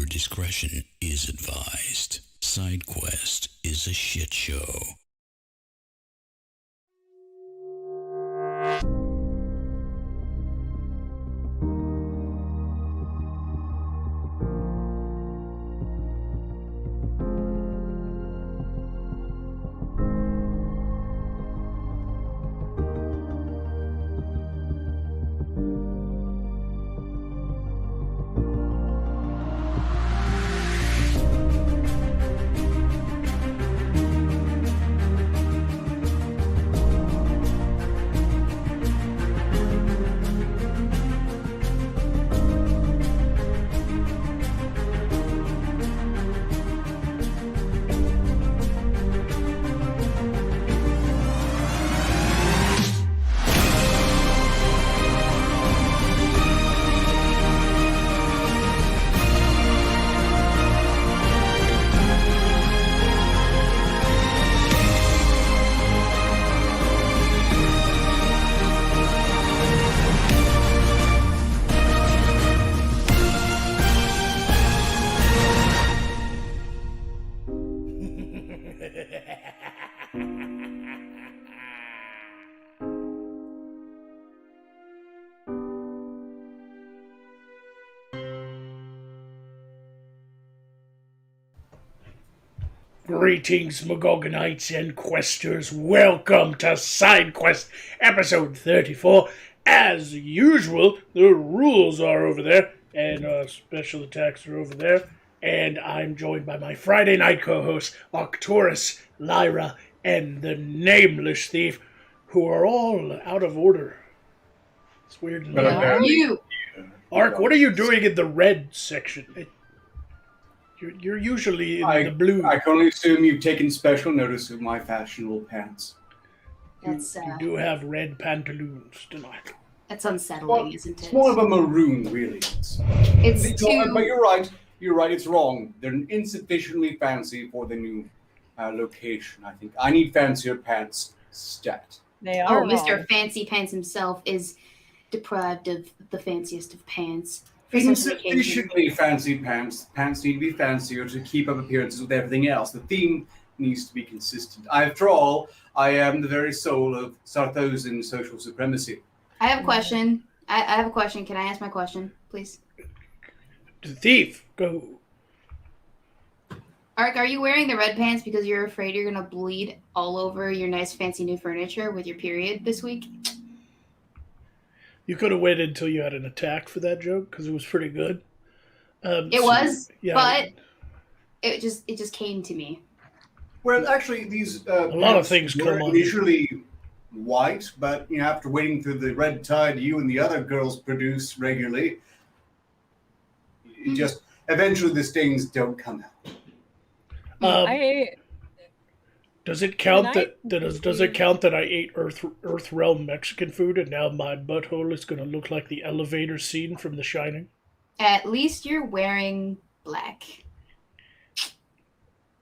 discretion is advised. SideQuest is a shit show. Greetings, Magogonites and Questers. Welcome to SideQuest, episode 34. As usual, the rules are over there, and special attacks are over there. And I'm joined by my Friday night co-hosts, Arcturus, Lyra, and the Nameless Thief, who are all out of order. It's weird. You. Ark, what are you doing in the red section? You're usually in the blue. I can only assume you've taken special notice of my fashionable pants. You do have red pantaloons tonight. That's unsettling, Well, isn't it? It's more of a maroon, really. It's too... But you're right. You're right. It's wrong. They're insufficiently fancy for the new location, I think. I need fancier pants. Stat. They are wrong. Mr. Fancy Pants himself is deprived of the fanciest of pants. Insufficiently fancy pants. Pants need to be fancier to keep up appearances with everything else. The theme needs to be consistent. After all, I am the very soul of Sarthosian social supremacy. I have a question. I have a question. Can I ask my question, please? The thief, go. Ark, are you wearing the red pants because you're afraid you're going to bleed all over your nice fancy new furniture with your period this week? You could have waited until you had an attack for that joke, because it was pretty good. It was, but it just came to me. Well, actually, these a lot of things come on. Initially white, but after waiting through the red tide you and the other girls produce regularly, just eventually the stains don't come out. Does it count does it count that I ate Earth Realm Mexican food and now my butthole is going to look like the elevator scene from The Shining? At least you're wearing black.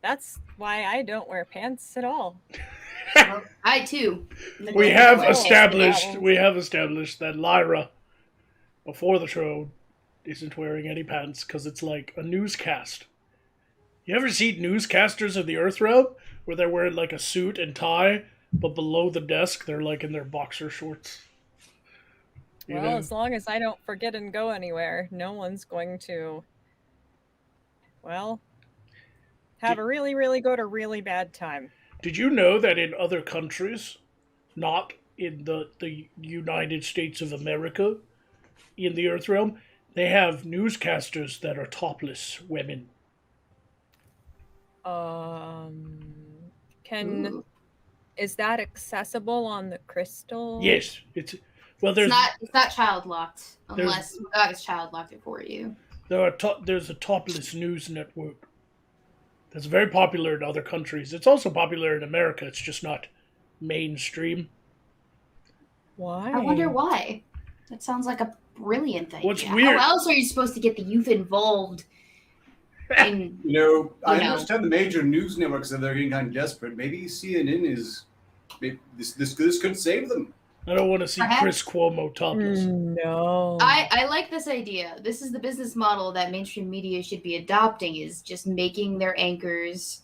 That's why I don't wear pants at all. Well, I too. We have established that Lyra, before the show, isn't wearing any pants because it's like a newscast. You ever see newscasters of the Earth Realm where they're wearing like a suit and tie, but below the desk they're like in their boxer shorts? As long as I don't forget and go anywhere, no one's going to, have a really, really good or really bad time. Did you know that in other countries, not in the United States of America, in the Earth Realm, they have newscasters that are topless women? Is that accessible on the crystal? Yes, it's not child locked unless God has child locked it for you. There's a topless news network that's very popular in other countries. It's also popular in America. It's just not mainstream. Why? I wonder why. That sounds like a brilliant idea. What's weird? How else are you supposed to get the youth involved? I understand the major news networks that they're getting kind of desperate. Maybe CNN is. This could save them. I don't want to see Perhaps. Chris Cuomo topless. No. I like this idea. This is the business model that mainstream media should be adopting, is just making their anchors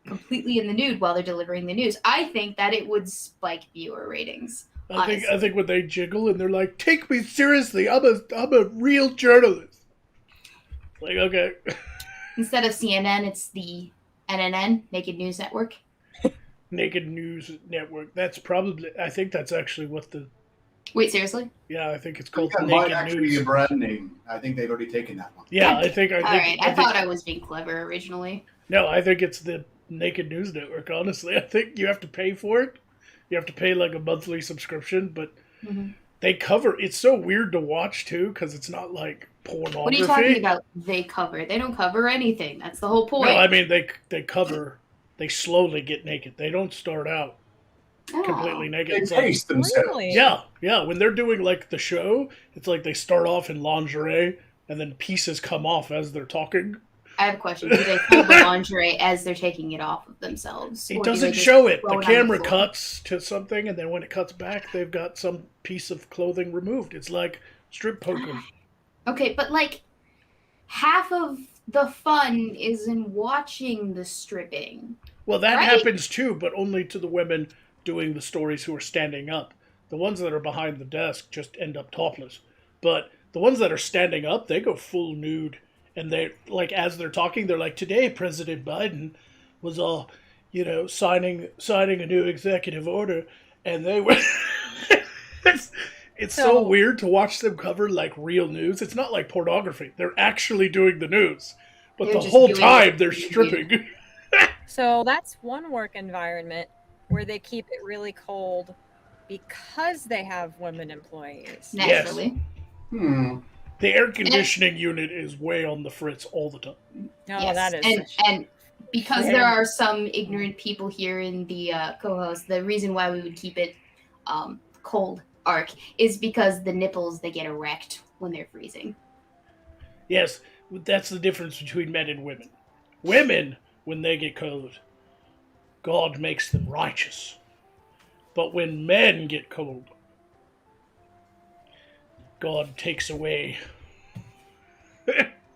completely in the nude while they're delivering the news. I think that it would spike viewer ratings. I think when they jiggle and they're like, "Take me seriously, I'm a real journalist." Like, okay. Instead of CNN, it's the NNN, Naked News Network. Naked News Network. That's probably. I think that's actually what the. Wait, seriously? Yeah, I think it's called That might Naked actually News. be a brand name. I think they've already taken that one. Yeah, I think. All right, I thought I was being clever originally. No, I think it's the Naked News Network. Honestly, I think you have to pay for it. You have to pay like a monthly subscription, but they cover. It's so weird to watch too because it's not like pornography. What are you talking about? They cover? They don't cover anything. That's the whole point. No, I mean they cover. They slowly get naked. They don't start out completely naked. They It's like- taste themselves. Really? yeah. When they're doing like the show, it's like they start off in lingerie and then pieces come off as they're talking. I have a question. Do they pull the lingerie as they're taking it off of themselves? It Or do doesn't they just show it. throw The on camera floor? cuts to something, and then when it cuts back, they've got some piece of clothing removed. It's like strip poker. Okay, but like half of the fun is in watching the stripping. Well, that Right. happens too, but only to the women doing the stories who are standing up. The ones that are behind the desk just end up topless. But the ones that are standing up, they go full nude. And they like as they're talking, they're like, "Today, President Biden was signing a new executive order," and they were. It's so weird to watch them cover like real news. It's not like pornography; they're actually doing the news, but They're the just whole doing time it they're to be stripping. So that's one work environment where they keep it really cold because they have women employees. Naturally. The air conditioning unit is way on the fritz all the time. No, Yes. that is And because Shame. there are some ignorant people here in the co-host, the reason why we would keep it cold arc is because the nipples, they get erect when they're freezing. Yes, that's the difference between men and women. Women, when they get cold, God makes them righteous. But when men get cold, God takes away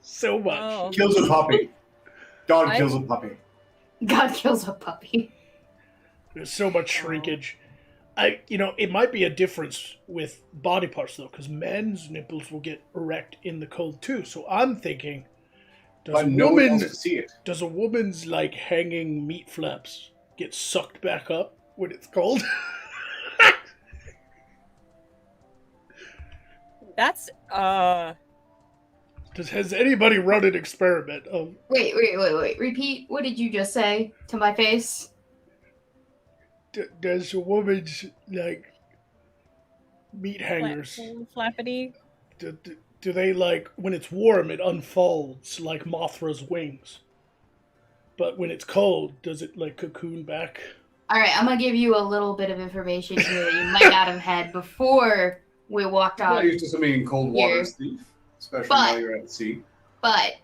so much. Oh. Kills a puppy. God I- kills a puppy. God kills a puppy. There's so much shrinkage. It might be a difference with body parts though, because men's nipples will get erect in the cold too. So I'm thinking, But no one else to see it. does a woman's like hanging meat flaps get sucked back up when it's cold? That's Has anybody run an experiment of Wait. Repeat. What did you just say to my face? does a woman's like meat hangers flappity. do they like when it's warm it unfolds like Mothra's wings, but when it's cold does it like cocoon back? All right, I'm gonna give you a little bit of information here that you might not have had before we walked I'm on. not used to swimming in cold water, Here. Steve. Especially But- while you're at sea. But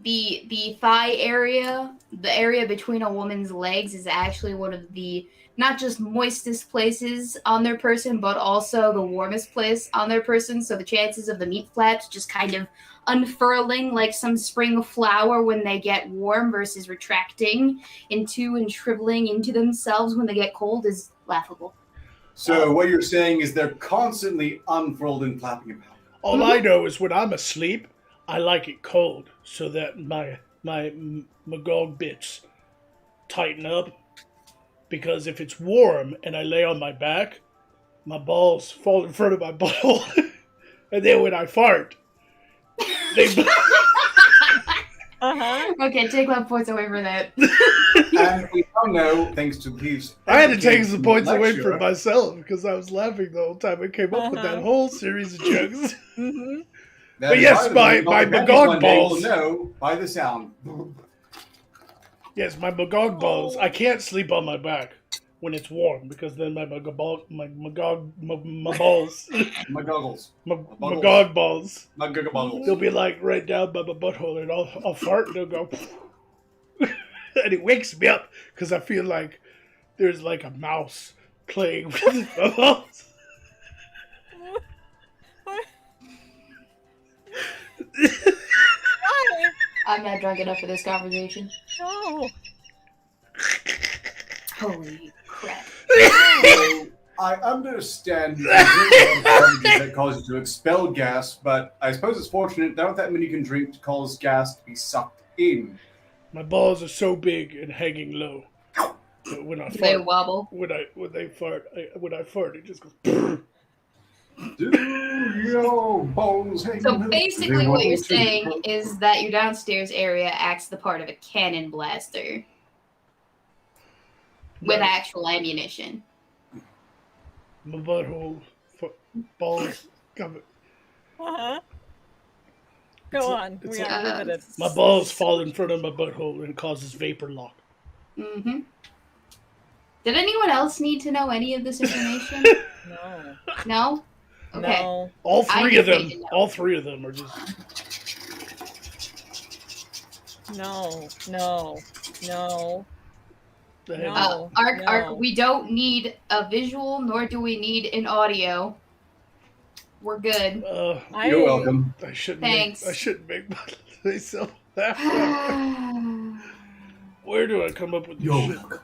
the thigh area, the area between a woman's legs, is actually one of the not just moistest places on their person, but also the warmest place on their person. So the chances of the meat flaps just kind of unfurling like some spring flower when they get warm versus retracting into and shriveling into themselves when they get cold is laughable. So what you're saying is they're constantly unfurled and flapping about. All I know is when I'm asleep, I like it cold so that my Magog bits tighten up. Because if it's warm and I lay on my back, my balls fall in front of my butthole, and then when I fart, they. Okay, take my points away from that. And we now know, thanks to Cleve's... I had to take some points away lecture, from myself because I was laughing the whole time I came up with that whole series of jokes. Mm-hmm. that But yes, by the way, my Magog Magog one day will balls. know by the sound. Yes, my Magog balls. I can't sleep on my back when it's warm because then my balls, My goggles. Magog balls, My goggles. they'll be like right down by my butthole, and I'll fart and they'll go, and it wakes me up because I feel like there's like a mouse playing with my balls. Why? I'm not drunk enough for this conversation. No. Holy crap. I understand you can drink beverages that cause you to expel gas, but I suppose it's fortunate not that many can drink to cause gas to be sucked in. My balls are so big and hanging low. But when I They fart, wobble. when I fart, it just goes. Do your balls hang So low? basically, They what you're wobble too. saying is that your downstairs area acts the part of a cannon blaster with actual ammunition. My butthole, balls, covered. Uh-huh. Go on. it's We are riveted. My balls fall in front of my butthole and causes vapor lock. Mm-hmm. Did anyone else need to know any of this information? No. No? Okay. No. All I three of just them. need to know. All three of them are just. No. No. No. No. Ark, we don't need a visual, nor do we need an audio. We're good. You're welcome. I shouldn't. Thanks. I shouldn't make myself laugh. Where do I come up with this shit?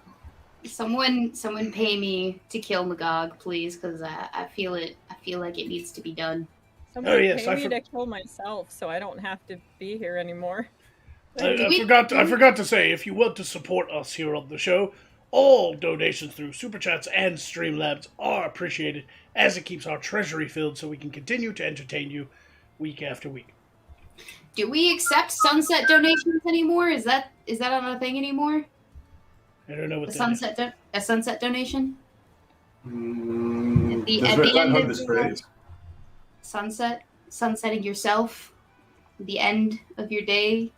Someone pay me to kill Magog, please, because I feel it. I feel like it needs to be done. Someone yes, pay I me to kill myself so I don't have to be here anymore. I forgot to say, if you want to support us here on the show, all donations through Super Chats and Streamlabs are appreciated, as it keeps our treasury filled so we can continue to entertain you week after week. Do we accept sunset donations anymore? Is that not a thing anymore? I don't know what A that is. sunset donation? At the I've end heard of this the phrase. sunsetting yourself, the end of your day.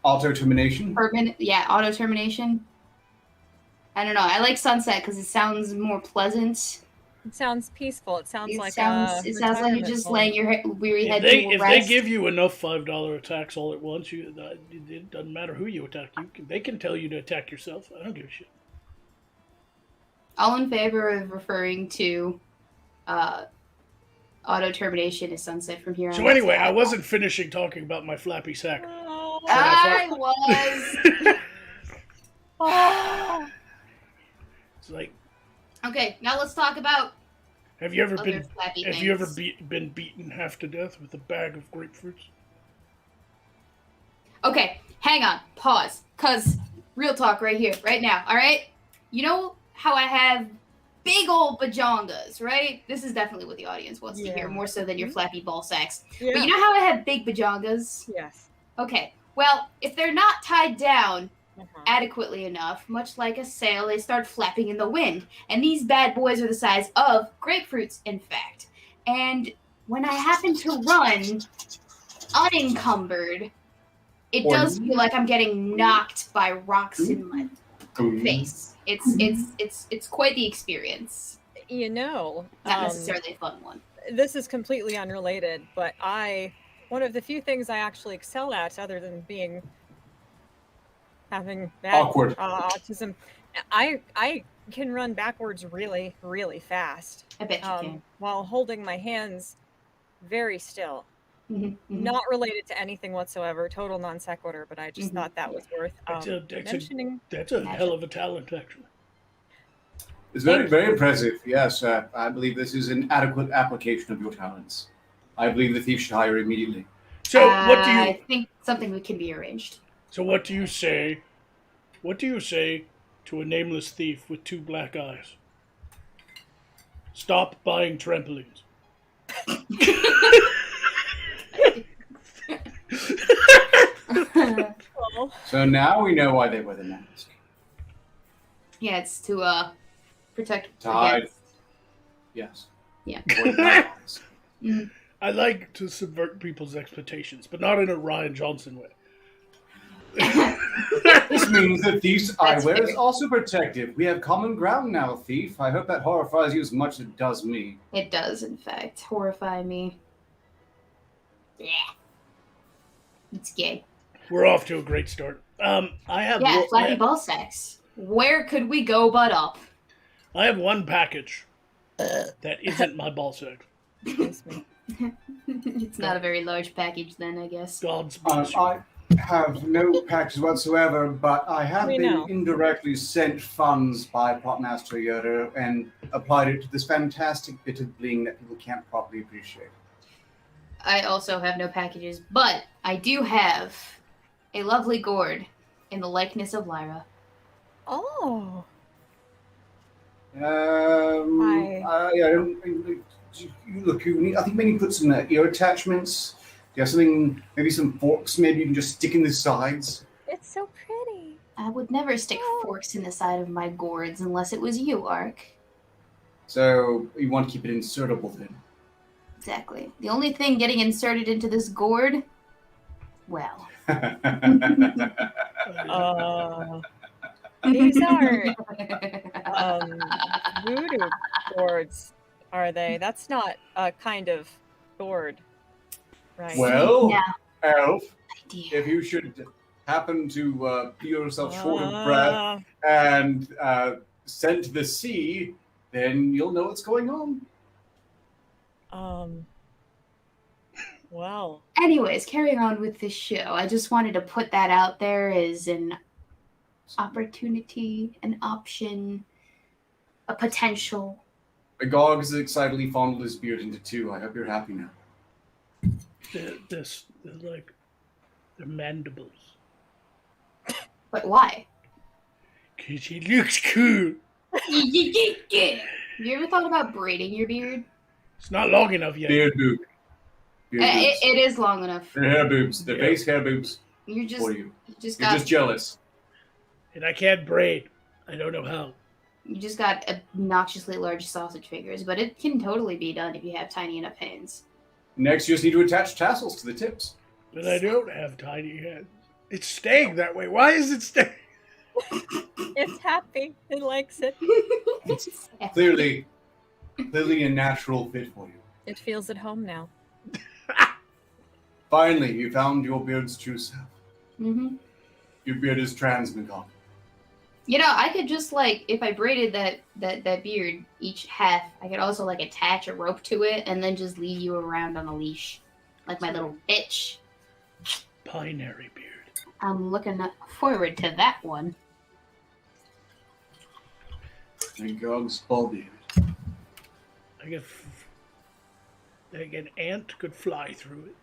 Auto termination. Auto termination. I don't know. I like sunset because it sounds more pleasant. It sounds peaceful. It sounds like it sounds like you're just laying your weary head to If rest. they give you enough $5 attacks all at once, it doesn't matter who you attack. They can tell you to attack yourself. I don't give a shit. All in favor of referring to auto termination as sunset from here on. So anyway, I wasn't finishing talking about my flappy sack. I was. It's like, Okay, now let's talk about have you ever other been flappy have you ever things. been beaten half to death with a bag of grapefruits? Okay, hang on, pause, cause real talk right here, right now. All right, you know how I have big old bajongas, right? This is definitely what the audience wants to hear, more so than your flappy ball sacks. Yeah. But you know how I have big bajongas? Yes. Okay, well, if they're not tied down adequately enough, much like a sail, they start flapping in the wind. And these bad boys are the size of grapefruits, in fact. And when I happen to run unencumbered, it does feel like I'm getting knocked by rocks in my face. It's quite the experience. You know, Not necessarily a fun one. this is completely unrelated, but one of the few things I actually excel at, other than having bad Awkward. autism, I can run backwards really, really fast. I bet you can. While holding my hands very still. Not related to anything whatsoever. Total non sequitur, but I just thought that was worth mentioning. That's a hell of a talent, actually. It's very, very impressive. Yes, I believe this is an adequate application of your talents. I believe the thief should hire immediately. So what do you? I think something can be arranged. So what do you say? What do you say to a nameless thief with 2 black eyes? Stop buying trampolines. So now we know why they wear the mask. Yeah, it's to protect. To hide. Against. Yes. Yeah. Avoid black eyes. I like to subvert people's expectations, but not in a Ryan Johnson way. This means that thief's That's eyewear is fair. also protective. We have common ground now, thief. I hope that horrifies you as much as it does me. It does, in fact, horrify me. Yeah. It's gay. We're off to a great start. I have Flappy ball sacks. Where could we go but up? I have one package that isn't my ball sack. Excuse me. It's not a very large package then, I guess. God's bless you. I have no package whatsoever, but I have been indirectly sent funds by Prop-Master Yoder and applied it to this fantastic bit of bling that people can't properly appreciate. I also have no packages, but I do have a lovely gourd in the likeness of Lyra. Oh. I think maybe put some ear attachments. You have something, maybe some forks. Maybe you can just stick in the sides. It's so pretty. I would never stick forks in the side of my gourds unless it was you, Ark. So you want to keep it insertable then? Exactly. The only thing getting inserted into this gourd, well. These are voodoo gourds, are they? That's not a kind of gourd, right? Well, yeah. Elf, if you should happen to feel yourself short of breath and scent the sea, then you'll know what's going on. Well. Anyways, carrying on with this show, I just wanted to put that out there as an opportunity, an option, a potential. Magog has excitedly fondled his beard into two. I hope you're happy now. They're mandibles. But why? Because he looks cool. You ever thought about braiding your beard? It's not long enough yet. Beard boob. It is long enough. They're hair boobs. They're face hair boobs. You're just, for you. You're just jealous. And I can't braid. I don't know how. You just got obnoxiously large sausage fingers, but it can totally be done if you have tiny enough hands. Next, you just need to attach tassels to the tips. But I don't have tiny hands. It's staying that way. Why is it staying? It's happy. It likes it. It's clearly a natural fit for you. It feels at home now. Finally, you found your beard's true self. Mm-hmm. Your beard is trans, Magog. You know, I could just, if I braided that beard each half, I could also, attach a rope to it and then just lead you around on a leash. Like my little bitch. Binary beard. I'm looking forward to that one. Magog's ball beard. An ant could fly through it.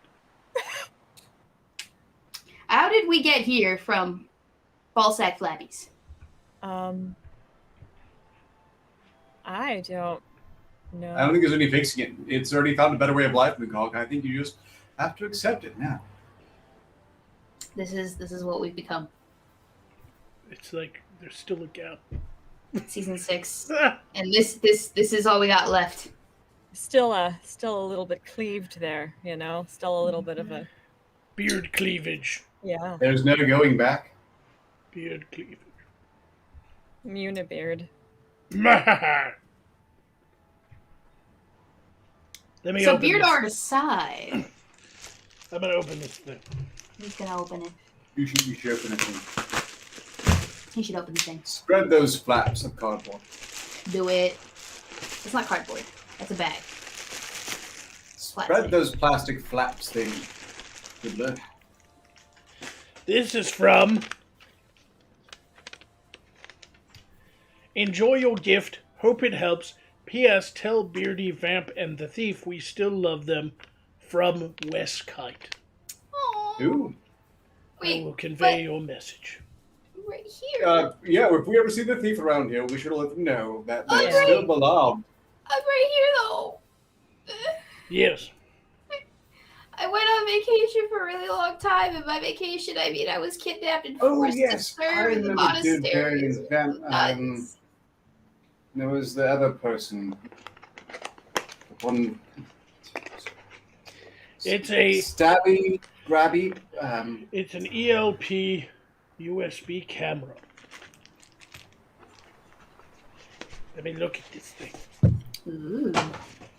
How did we get here from ballsack flappies? I don't know. I don't think there's any fixing it. It's already found a better way of life, Magog. I think you just have to accept it now. This is what we've become. It's like there's still a gap. Season 6. And this is all we got left. Still a little bit cleaved there, you know? Still a little bit of a beard cleavage. Yeah. There's no going back. Beard cleavage. Munibeard. Let me so open beard this. art aside. I'm gonna open this thing. He's gonna open it. You should open it. He should open the thing. Spread those flaps of cardboard. Do it. It's not cardboard. That's a bag. Spread those plastic flaps thing. Good luck. This is from Enjoy your gift. Hope it helps. P.S. Tell Beardy, Vamp, and the Thief we still love them. From West Kite. Aww. Ooh. Wait, I will convey your message. Right here. Yeah, if we ever see the thief around here, we should let them know that they're Okay. still beloved. I'm right here, though. Yes. I went on vacation for a really long time, and by vacation I mean I was kidnapped and forced to serve in the monastery. There was the other person. One. It's a stabby, grabby. It's an ELP USB camera. Let me look at this thing. Ooh.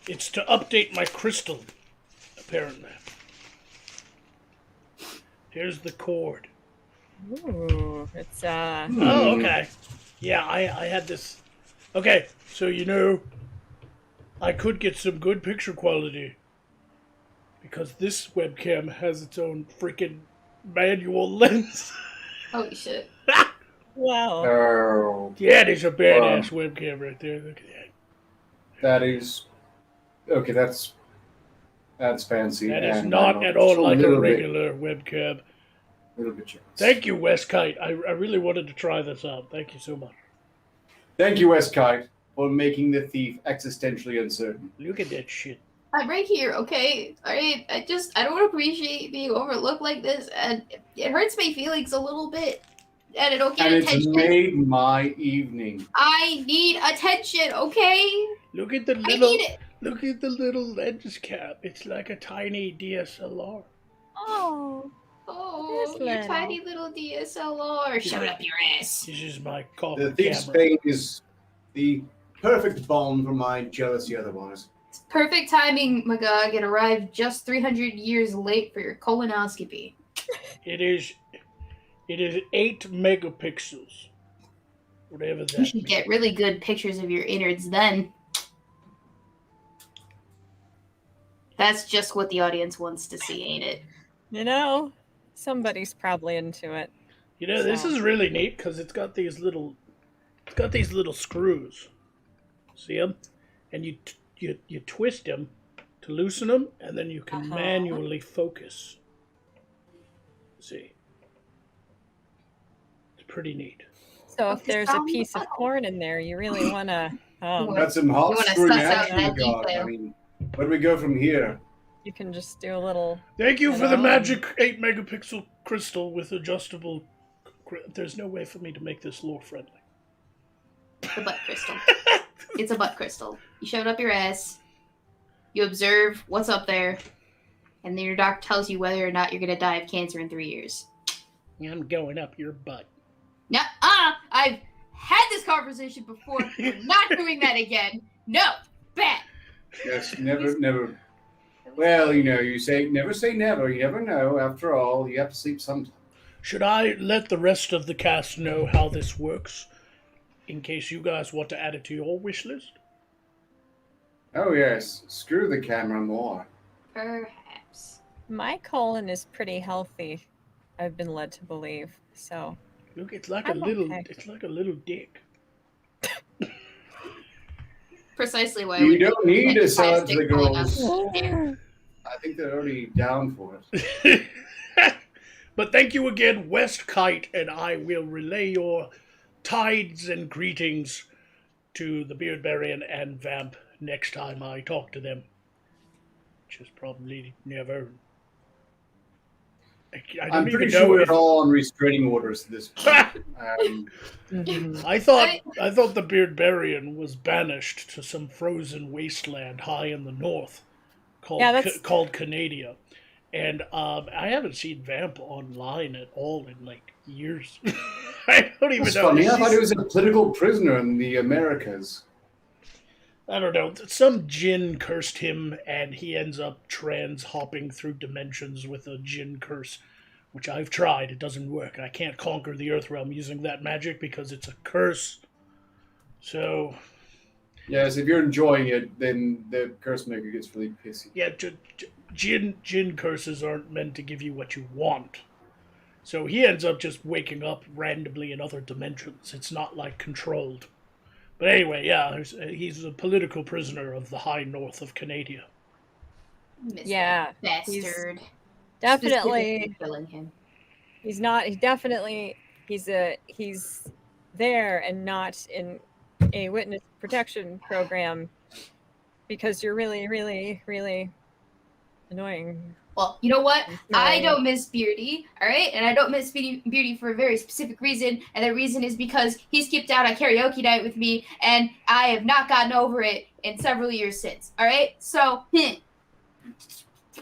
It's to update my crystal, apparently. Here's the cord. Ooh, it's Oh, okay. Yeah, I had this. Okay, so I could get some good picture quality because this webcam has its own freaking manual lens. Holy shit. Wow. Oh, Yeah, there's a badass webcam right there. Look at that. that is okay. That's fancy. That is and not at all like a little regular webcam. Bit, little bit jealous. Thank you, West Kite. I really wanted to try this out. Thank you so much. Thank you, West Kite, for making the thief existentially uncertain. Look at that shit. I'm right here, okay? Alright, I don't appreciate being overlooked like this, and it hurts my feelings a little bit. And I don't get attention. It's made my evening. I need attention, okay? Look at the I little need it. look at the little lens cap. It's like a tiny DSLR. Oh. Oh, It is your little. tiny little DSLR. Shut up your ass. This is my The coffee thief's camera. pain is the perfect balm for my jealousy otherwise. It's perfect timing, Magog. It arrived just 300 years late for your colonoscopy. It is 8 megapixels. Whatever that You should means. get really good pictures of your innards then. That's just what the audience wants to see, ain't it? You know, somebody's probably into it. You know, this is really neat because it's got these little screws. See them? And you twist them to loosen them, and then you can manually focus. See? It's pretty neat. So if there's a piece of corn in there, you really want to... Got some hot You wanna screwing suss out action, that God. detail. I mean, where do we go from here? you can just do a little... Thank you for the Hello. magic 8 megapixel crystal with adjustable. There's no way for me to make this lore friendly. The butt crystal. It's a butt crystal. You shove it up your ass. You observe what's up there. And then your doctor tells you whether or not you're going to die of cancer in 3 years. I'm going up your butt. No, I've had this conversation before. We're not doing that again. No, bad. Yes, never. Well, you know, you say never say never. You never know. After all, you have to sleep sometime. Should I let the rest of the cast know how this works? In case you guys want to add it to your wish list? Oh yes, screw the camera more. Perhaps. My colon is pretty healthy, I've been led to believe. So, Look, it's like I'm okay. it's like a little dick. Precisely why You we don't need to sell it to the plastic girls. colonoscopy. I think they're already down for it. But thank you again, West Kite, and I will relay your tides and greetings to the Beardbarian and Vamp next time I talk to them. Which is probably never. I'm pretty sure we're all on restraining orders at this point. I thought the Beardbarian was banished to some frozen wasteland high in the north called Canadia. And I haven't seen Vamp online at all in like years. I don't even That's know. funny. I thought he was a political prisoner in the Americas. I don't know. Some djinn cursed him, and he ends up trans-hopping through dimensions with a djinn curse, which I've tried. It doesn't work. I can't conquer the Earth Realm using that magic because it's a curse. So... Yes, if you're enjoying it, then the curse maker gets really pissy. Yeah, djinn curses aren't meant to give you what you want. So he ends up just waking up randomly in other dimensions. It's not, like, controlled. But anyway, yeah, he's a political prisoner of the high north of Canadia. Yeah, Bastard. definitely. Killing him. He's not. He's there and not in a witness protection program because you're really, really, really annoying. Well, you know what? No. I don't miss Beardy, all right? And I don't miss Beardy for a very specific reason, and the reason is because he skipped out on karaoke night with me, and I have not gotten over it in several years since, all right? So,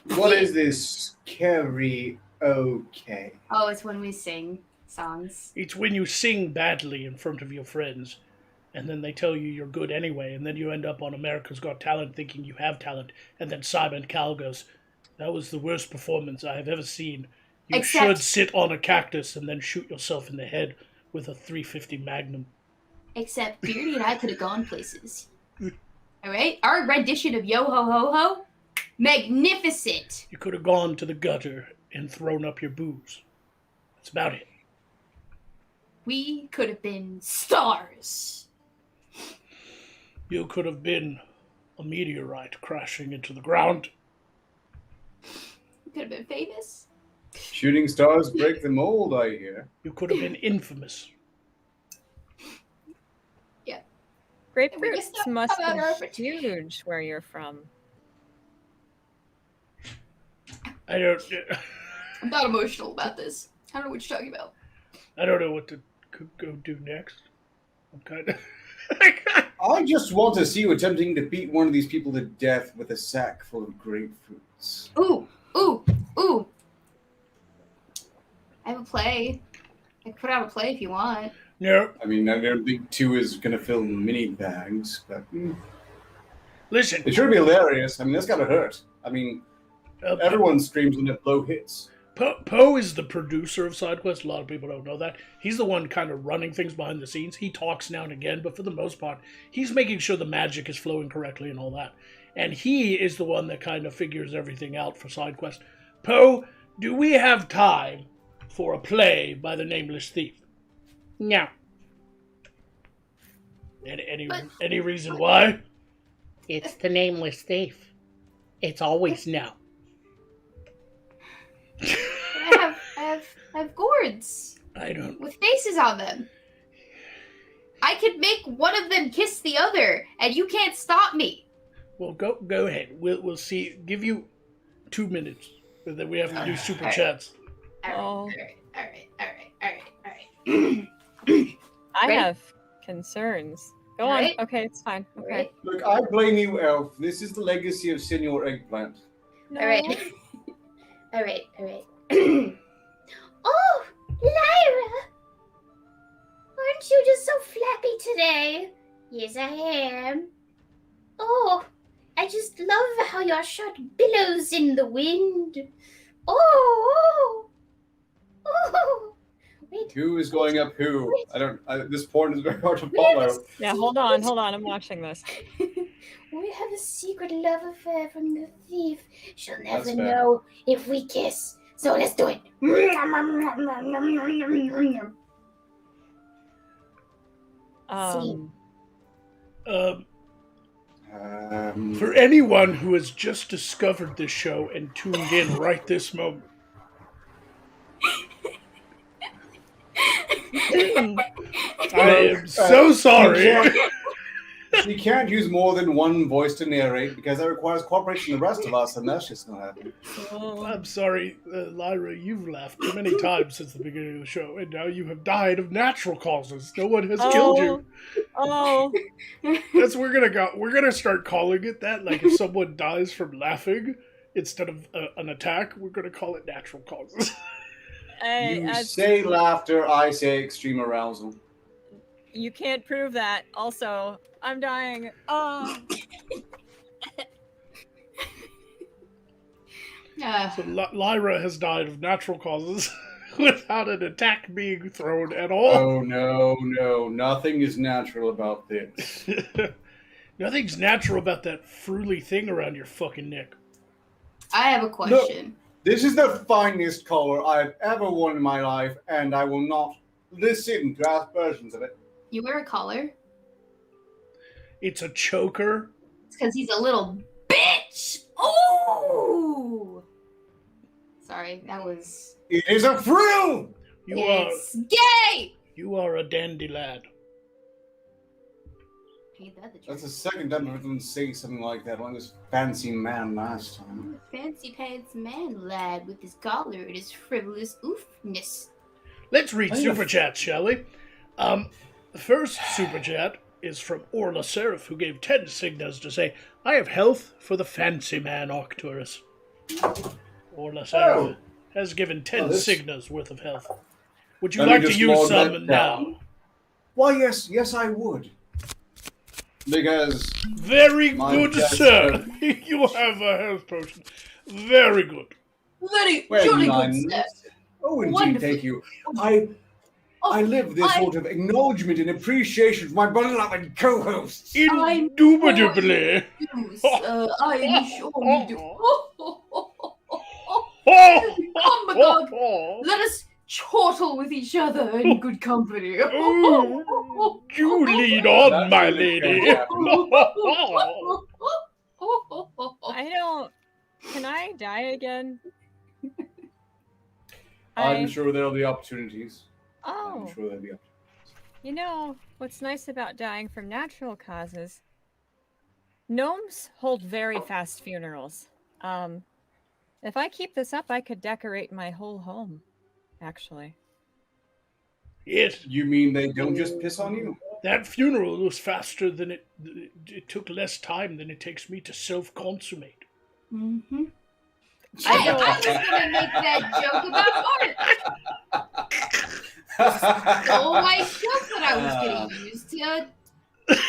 What is this karaoke? Oh, it's when we sing songs. It's when you sing badly in front of your friends, and then they tell you you're good anyway, and then you end up on America's Got Talent thinking you have talent, and then Simon Cowell goes, "That was the worst performance I have ever seen. You should sit on a cactus and then shoot yourself in the head with a 350 Magnum." Except Beardy and I could have gone places. All right? Our rendition of Yo Ho Ho Ho, magnificent. You could have gone to the gutter and thrown up your booze. That's about it. We could have been stars. You could have been a meteorite crashing into the ground. We could have been famous. Shooting stars break the mold, I hear. You could have been infamous. Yeah. Grapefruits must be huge where you're from. I don't. I'm not emotional about this. I don't know what you're talking about. I don't know what to go do next. I'm kind of. I just want to see you attempting to beat one of these people to death with a sack full of grapefruits. Ooh, ooh, ooh. I have a play. I could put out a play if you want. No. I mean, I don't think 2 is going to fill mini bags, but Listen. it should be hilarious. I mean, that's got to hurt. I mean, everyone screams when that blow hits. Poe is the producer of SideQuest. A lot of people don't know that. He's the one kind of running things behind the scenes. He talks now and again, but for the most part, he's making sure the magic is flowing correctly and all that. And he is the one that kind of figures everything out for SideQuest. Poe, do we have time for a play by the Nameless Thief? No. Any reason why? It's the Nameless Thief. It's always now. I have gourds. I don't. With faces on them. I could make one of them kiss the other, and you can't stop me. Well, go ahead. We'll see. Give you 2 minutes, but then we have to do super chats. All right. I have concerns. Go on. Right. Okay, it's fine. Okay. Right. Look, I blame you, Elf. This is the legacy of Senor Eggplant. No. All right. All right. Oh, Lyra! Aren't you just so flappy today? Yes, I am. Oh, I just love how your shirt billows in the wind. Oh. Wait. Who is going up who? This porn is very hard to follow. Yeah, hold on. I'm watching this. We have a secret love affair from the thief. She'll never That's fair. know if we kiss. So let's do it. For anyone who has just discovered this show and tuned in right this moment, I am so sorry. She can't use more than one voice to narrate because that requires cooperation from the rest of us, and that's just not happening. I'm sorry, Lyra, you've laughed too many times since the beginning of the show, and now you have died of natural causes. No one has killed you. Oh. That's we're gonna start calling it that. Like if someone dies from laughing instead of an attack, we're gonna call it natural causes. You say laughter, I say extreme arousal. You can't prove that. Also, I'm dying. Oh. So Lyra has died of natural causes without an attack being thrown at all. Oh, no. Nothing is natural about this. Nothing's natural about that fruity thing around your fucking neck. I have a question. Look, this is the finest collar I've ever worn in my life, and I will not listen to aspersions of it. You wear a collar? It's a choker. It's because he's a little bitch. Oh! Sorry, that was... It is a frill! It's gay! You are a dandy lad. Ain't that the truth? That's the second time I've heard them say something like that on this fancy man last time. Fancy pants man lad with his collar and his frivolous oofness. Let's read super chats, shall we? The first super chat is from Orla Seraph, who gave 10 signas to say, I have health for the fancy man Arcturus. Orla Seraph has given 10 signas worth of health. Would you like to use some now? Why, yes, I would. Because... Very good, sir. You have a health potion. Very good. Very Well, jolly nice. good, sir. Oh, indeed, Wonderful. thank you. I live this sort of acknowledgement and appreciation for my beloved co-hosts. Indubitably. I'm sure you do. Come, Magog. Let us chortle with each other in good company. You lead on, my lady. Can I die again? I'm sure there'll be opportunities. Oh. I'm sure there'll be opportunities. You know, what's nice about dying from natural causes? Gnomes hold very fast funerals. If I keep this up, I could decorate my whole home, actually. Yes. You mean they don't just piss on you? That funeral was faster than it took less time than it takes me to self-consummate. Mm-hmm. I was going to make that joke about art. So my joke that I was going to use to...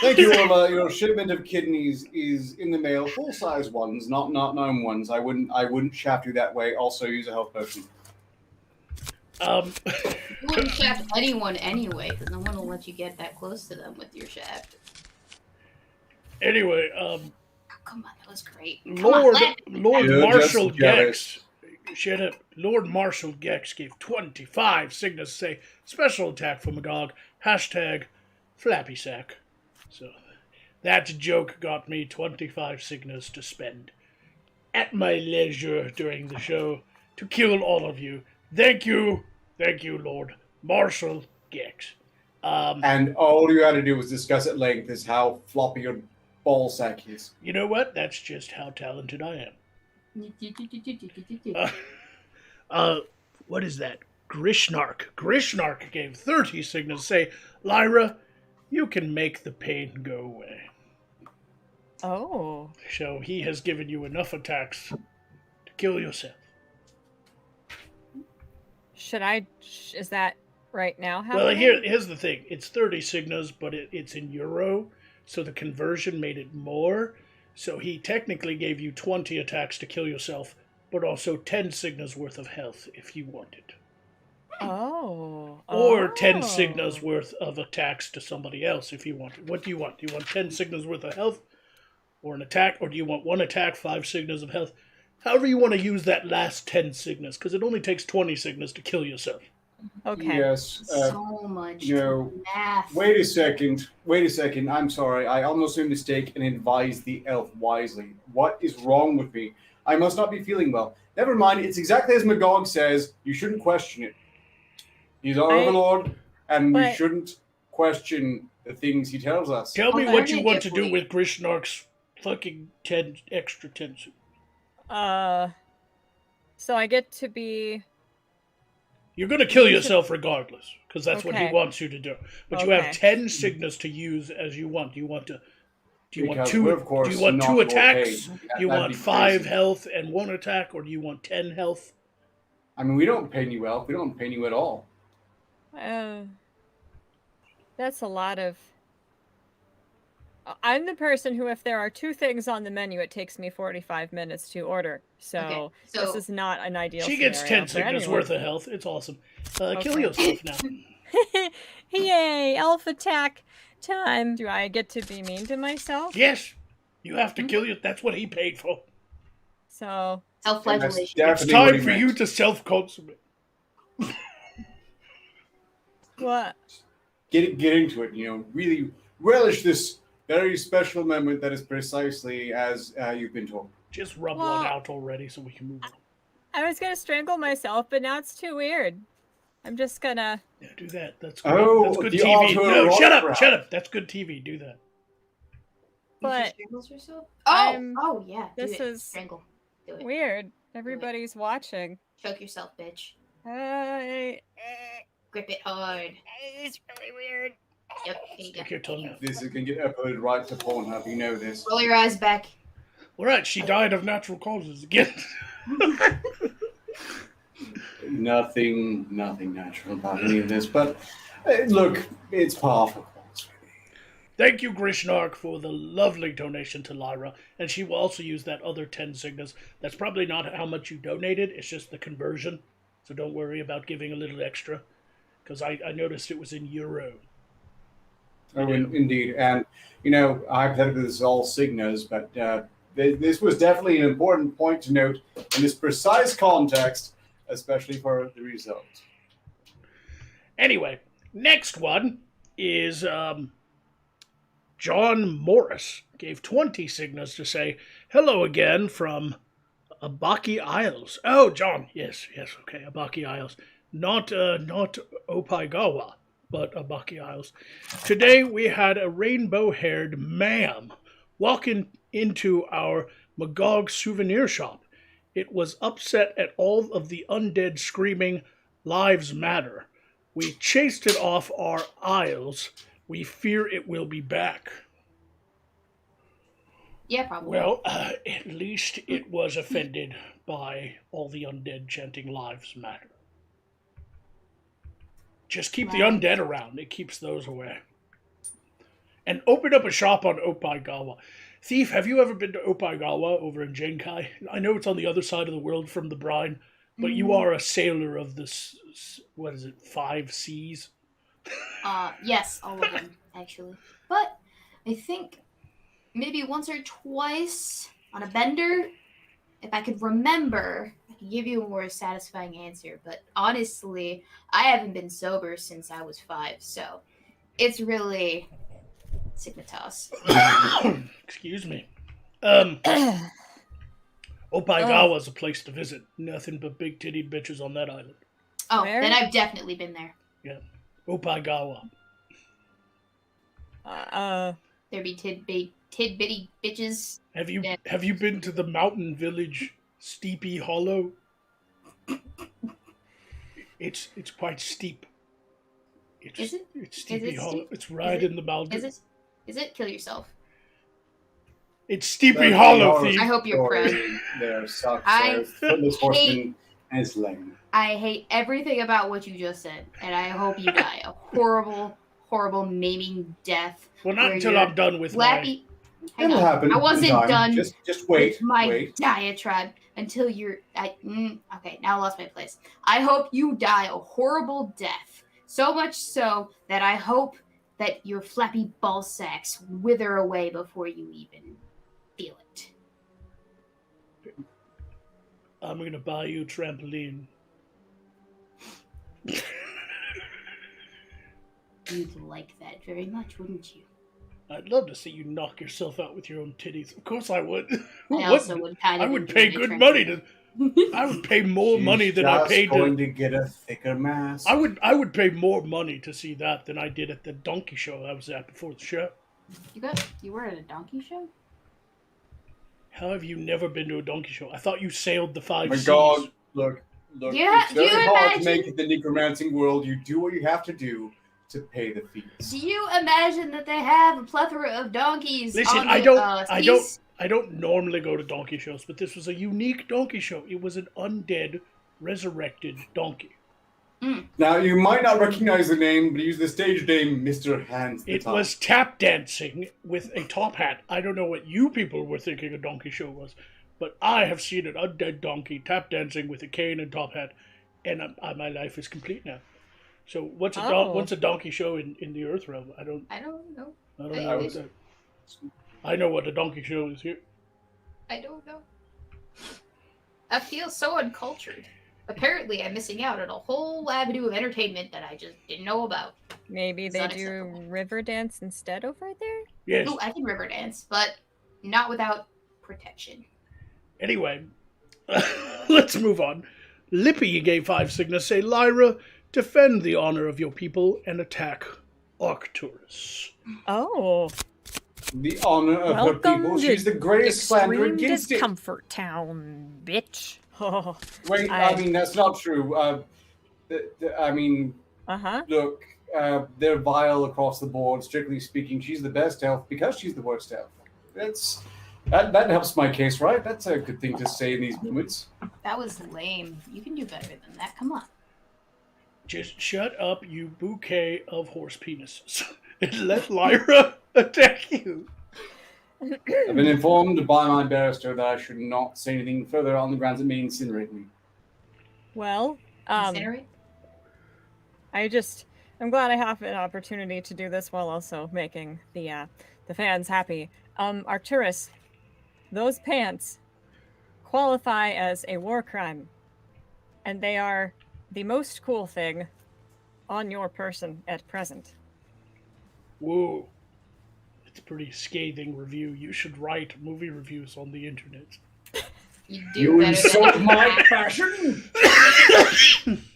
Thank you, Orla. Your shipment of kidneys is in the mail. Full-size ones, not gnome ones. I wouldn't shaft you that way. Also, use a health potion. You wouldn't shaft anyone anyway, because no one will let you get that close to them with your shaft. Anyway, come on, that was great. Lord Marshal Gex. Shut up. Lord Marshal Gex gave 25 signals to say special attack for Magog. Hashtag Flappy Sack. So that joke got me 25 signals to spend at my leisure during the show to kill all of you. Thank you, Lord Marshal Gex. And all you had to do was discuss at length is how floppy your ball sack is. You know what? That's just how talented I am. What is that? Grishnark. Grishnark gave 30 signals to say, Lyra, you can make the pain go away. Oh. So he has given you enough attacks to kill yourself. Is that right now happening? Well, here's the thing. It's 30 signals, but it's in euro, so the conversion made it more. So he technically gave you 20 attacks to kill yourself, but also 10 signals worth of health if you wanted. Oh. Or 10 signals worth of attacks to somebody else if you wanted. What do you want? Do you want 10 signals worth of health? Or an attack? Or do you want 1 attack, 5 signals of health? However you want to use that last 10 signals, because it only takes 20 signals to kill yourself. Okay. Yes. So much math. Wait a second. I'm sorry. I almost made a mistake and advised the elf wisely. What is wrong with me? I must not be feeling well. Never mind. It's exactly as Magog says. You shouldn't question it. He's our overlord, and we shouldn't question the things he tells us. Tell me what you want to do with Grishnark's fucking 10 extra 10 signals. So I get to be... You're going to kill yourself regardless, because that's what he wants you to do. But you have 10 signals to use as you want. Do you want 2 attacks? Do you want 5 health and 1 attack, or do you want 10 health? I mean, we don't pain you well. We don't pain you at all. That's a lot of... I'm the person who, if there are 2 things on the menu, it takes me 45 minutes to order. So this is not an ideal She gets 10 signals worth of health. It's awesome. Kill yourself now. Yay, elf attack time. Do I get to be mean to myself? Yes. You have to kill you. That's what he paid for. So... Self-flagellation. It's time for you to self-consummate. What? Get into it, really relish this very special moment that is precisely as you've been told. Just rub one out already so we can move on. I was going to strangle myself, but now it's too weird. I'm just going to... Yeah, do that. That's good. That's good TV. No, shut up. That's good TV. Do that. But... Oh, yeah. This is strangle. Do it. Weird. Everybody's watching. Choke yourself, bitch. Grip it hard. It's really weird. Yep, stick your tongue out. This is going to get uploaded right to Pornhub. You know this. Roll your eyes back. All right, she died of natural causes again. Nothing natural about any of this. But look, it's powerful. Thank you, Grishnark, for the lovely donation to Lyra. And she will also use that other 10 signals. That's probably not how much you donated. It's just the conversion. So don't worry about giving a little extra. Because I noticed it was in euro. Oh, indeed. And, hypothetically, this is all Cygna's, but this was definitely an important point to note in this precise context, especially for the result. Anyway, next one is John Morris gave 20 Cygnas to say hello again from Abaki Isles. Oh, John, yes, okay, Abaki Isles. Not Opaigawa, but Abaki Isles. Today we had a rainbow-haired ma'am walking into our Magog souvenir shop. It was upset at all of the undead screaming, "Lives matter." We chased it off our aisles. We fear it will be back. Yeah, probably. Well, at least it was offended by all the undead chanting "Lives matter." Just keep the undead around. It keeps those away. And open up a shop on Opaigawa. Thief, have you ever been to Opaigawa over in Genkai? I know it's on the other side of the world from the brine, but you are a sailor of this, 5 seas? Yes, all of them, actually. But I think maybe once or twice on a bender, if I could remember, I could give you a more satisfying answer. But honestly, I haven't been sober since I was 5, so it's really Signitas. Excuse me. Opaigawa's a place to visit. Nothing but big tittied bitches on that island. Oh, Where? then I've definitely been there. Yeah. Opaigawa. There be tid-bitty bitches. Have you been to the mountain village Steepy Hollow? It's quite steep. Is it? It's Steepy Is it Hollow. steep? It's right in the mountain. Is it? Kill yourself. It's Steepy Hollow, thief. I hope you're proud. There sucks. I Footless hate- horseman and his lame. I hate everything about what you just said, and I hope you die a horrible, horrible, maiming death. Well, not where until you're I'm done with my... Flappy. Hang It'll on. happen. I wasn't in time. done. Just wait. With my wait. diatribe until you're. Okay, now I lost my place. I hope you die a horrible death. So much so that I hope that your flappy ball sacks wither away before you even feel it. I'm going to buy you a trampoline. You'd like that very much, wouldn't you? I'd love to see you knock yourself out with your own titties. Of course I would. I also would kind I of. would pay good money to... I would pay more money than I paid going to get a thicker mask. I would pay more money to see that than I did at the donkey show I was at before the show. You were at a donkey show? How have you never been to a donkey show? I thought you sailed the 5 My seas. God, look. Yeah, it's very do you hard to imagine- make it the necromancing world. You do what you have to do to pay the fees. Do you imagine that they have a plethora of donkeys? Listen, on the, I don't normally go to donkey shows, but this was a unique donkey show. It was an undead, resurrected donkey. Now, you might not recognize the name, but use the stage name Mr. Hands the It Top. was tap dancing with a top hat. I don't know what you people were thinking a donkey show was, but I have seen an undead donkey tap dancing with a cane and top hat, and my life is complete now. So what's a donkey show in the Earth realm? I don't know. I know what a donkey show is here. I don't know. I feel so uncultured. Apparently, I'm missing out on a whole avenue of entertainment that I just didn't know about. Maybe It's they do unacceptable. river dance instead over there? Yes. Oh, I can river dance, but not without protection. Anyway, let's move on. Lippy gave 5 Cygnus. Say, Lyra, defend the honor of your people and attack Arcturus. Oh. The honor of her Welcome people. to She's the greatest slander Extreme against it. Discomfort Town, bitch. Oh. Wait, I mean, that's not true. I mean, look, they're vile across the board. Strictly speaking, she's the best elf because she's the worst elf. That helps my case, right? That's a good thing to say in these moments. That was lame. You can do better than that. Come on. Just shut up, you bouquet of horse penises, and let Lyra attack you. I've been informed by my barrister that I should not say anything further on the grounds it may incinerate me. Well, Incinerate? I'm glad I have an opportunity to do this while also making the fans happy. Arcturus, those pants qualify as a war crime, and they are the most cool thing on your person at present. Whoa. It's a pretty scathing review. You should write movie reviews on the internet. You do You better insult than my that. fashion?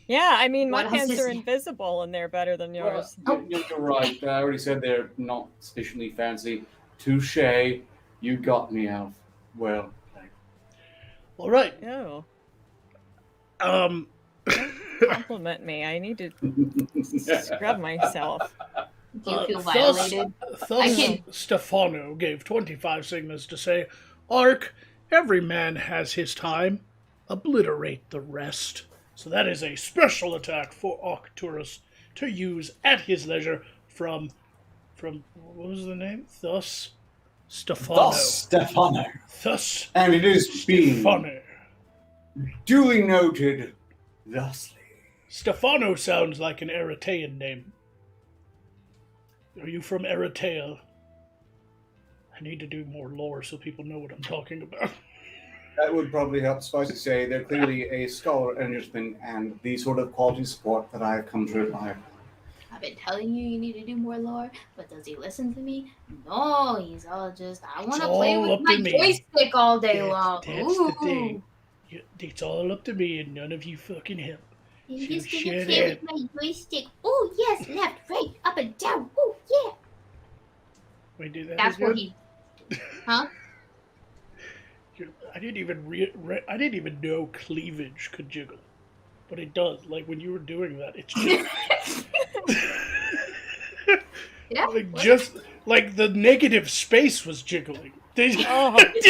Yeah, I mean, my What else pants is are there? invisible and they're better than yours. You're right. I already said they're not sufficiently fancy. Touche. You got me, Alf. Well played. All right. Oh, Um. compliment me. I need to scrub myself. Do you feel Thus, violated? thus can- Stefano gave 25 signals to say, Ark, every man has his time. Obliterate the rest. So that is a special attack for Arcturus to use at his leisure from what was the name? Thus Stefano. Stefano. Thus And it is being Stefano. duly noted thusly. Stefano sounds like an Eritrean name. Are you from Eritrea? I need to do more lore so people know what I'm talking about. That would probably help. Suffice to say, they're clearly a scholar and gentleman, and the sort of quality support that I've come to admire. I've been telling you need to do more lore, but does he listen to me? No, he's all just, I want to play all with up my to me. joystick all day long. That's the thing. It's all up to me, and none of you fucking help. I'm So just shut gonna play up. with my joystick. Oh, yes, left, right, up and down. Oh, yeah. We do that. That's again? what he. Huh? I didn't even know cleavage could jiggle, but it does. Like when you were doing that, it's just Yeah. like what? just like the negative space was jiggling. Oh, that's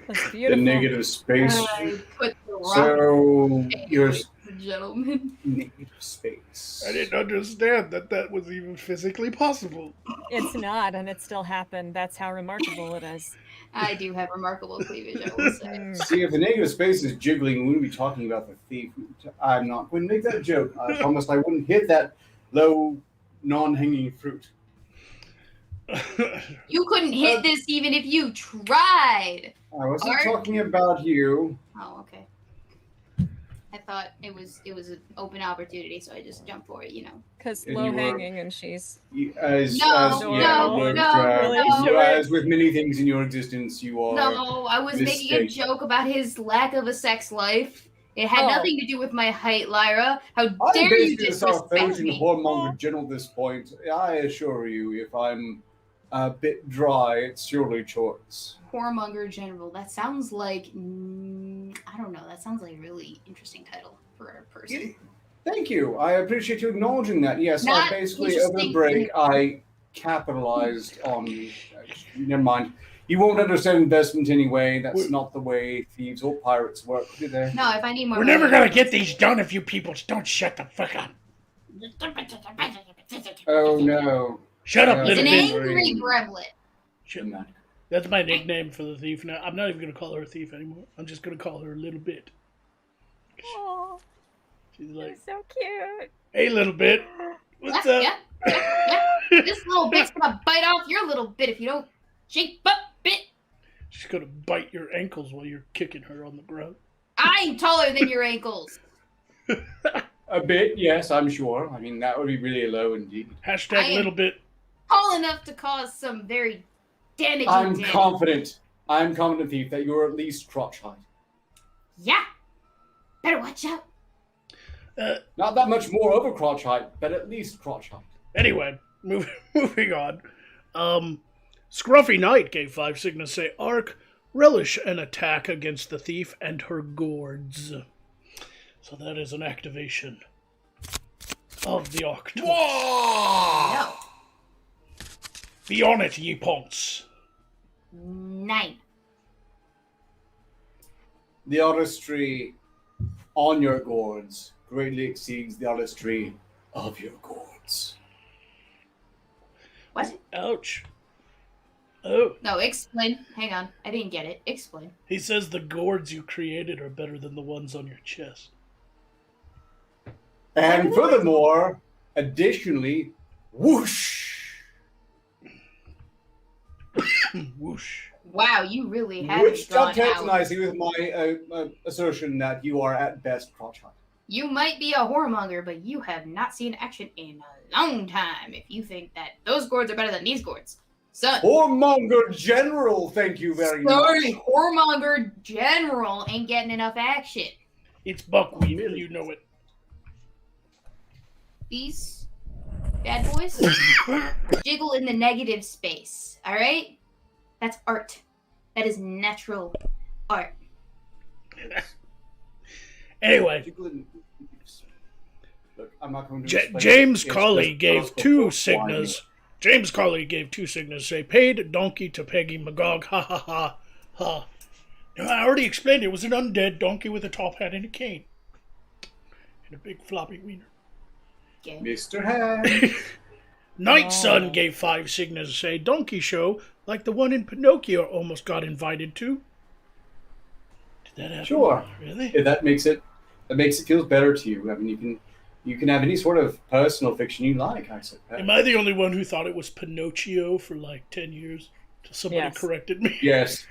The beautiful. negative space. I put the rock So, you're ladies and gentlemen. negative space. I didn't understand that was even physically possible. It's not, and it still happened. That's how remarkable it is. I do have remarkable cleavage, I will say. See, if the negative space is jiggling, we wouldn't be talking about the thief. I'm not going to make that joke. I promised I wouldn't hit that low, non-hanging fruit. You couldn't hit this even if you tried. I wasn't Art? talking about you. Oh, okay. I thought it was an open opportunity, so I just jumped for it, you know. Because And low you were- hanging, and she's As No, as with many things in your existence, you are. No, I was making a mistake. joke about his lack of a sex life. It had Oh. nothing to do with my height, Lyra. How I'm dare you basically a disrespect South me? whoremonger general at this point. I assure you, if I'm a bit dry, it's surely choice. Whoremonger General. That sounds like I don't know. That sounds like a really interesting title for a person. Thank you. I appreciate you acknowledging that. Yes, Not I basically, over the interesting. break, I capitalized on. Never mind. You won't understand investment anyway. That's We're- not the way thieves or pirates work, do they? No, if I need more. We're never gonna get these done if you people don't shut the fuck up. Oh no. Shut up, He's little an bitch. angry gremlin. Shut up. That's my nickname for the thief now. I'm not even gonna call her a thief anymore. I'm just gonna call her a little bit. oh, She's you're like, so cute. hey, little bit. What's Yeah, up? yeah. This little bit's gonna bite off your little bit if you don't shape up, bit. She's gonna bite your ankles while you're kicking her on the ground. I'm taller than your ankles. A bit, yes, I'm sure. I mean, that would be really low indeed. Hashtag I am- little bit. Tall enough to cause some very damaging I'm damage. confident, thief, that you're at least crotch height. Yeah. Better watch out. Not that much more over crotch height, but at least crotch height. Anyway, moving on. Scruffy Knight gave 5 signals say, Ark, relish an attack against the thief and her gourds. So that is an activation of the Arcturus. No. Be on it, ye ponce. 9. The artistry on your gourds greatly exceeds the artistry of your gourds. What? Ouch. Oh, No, explain. Hang on. I didn't get it. Explain. he says the gourds you created are better than the ones on your chest. And furthermore, additionally, whoosh. Whoosh. Wow, you really have Which gone dovetails out. nicely with my assertion that you are at best crotch-hot. You might be a whoremonger, but you have not seen action in a long time if you think that those gourds are better than these gourds. Son. Whoremonger General, thank you very Sorry, much. whoremonger general ain't getting enough action. It's buckwheat, and you know it. These bad boys jiggle in the negative space, alright? That's art. That is natural art. Anyway, Look, I'm not going to explain James it. Colley It's gave just two whining. signals. James Colley gave two signals. Say, paid donkey to Peggy Magog. Ha ha ha ha. Now, I already explained it was an undead donkey with a top hat and a cane. And a big floppy wiener. Okay. Mr. Hand. Night Sun gave 5 signals. Say, donkey show like the one in Pinocchio almost got invited to. Did that happen? Sure. Really? Yeah, that makes it feel better to you. I mean, you can have any sort of personal fiction you like, I suppose. Am I the only one who thought it was Pinocchio for like 10 years? Till somebody Yes. corrected me. Yes.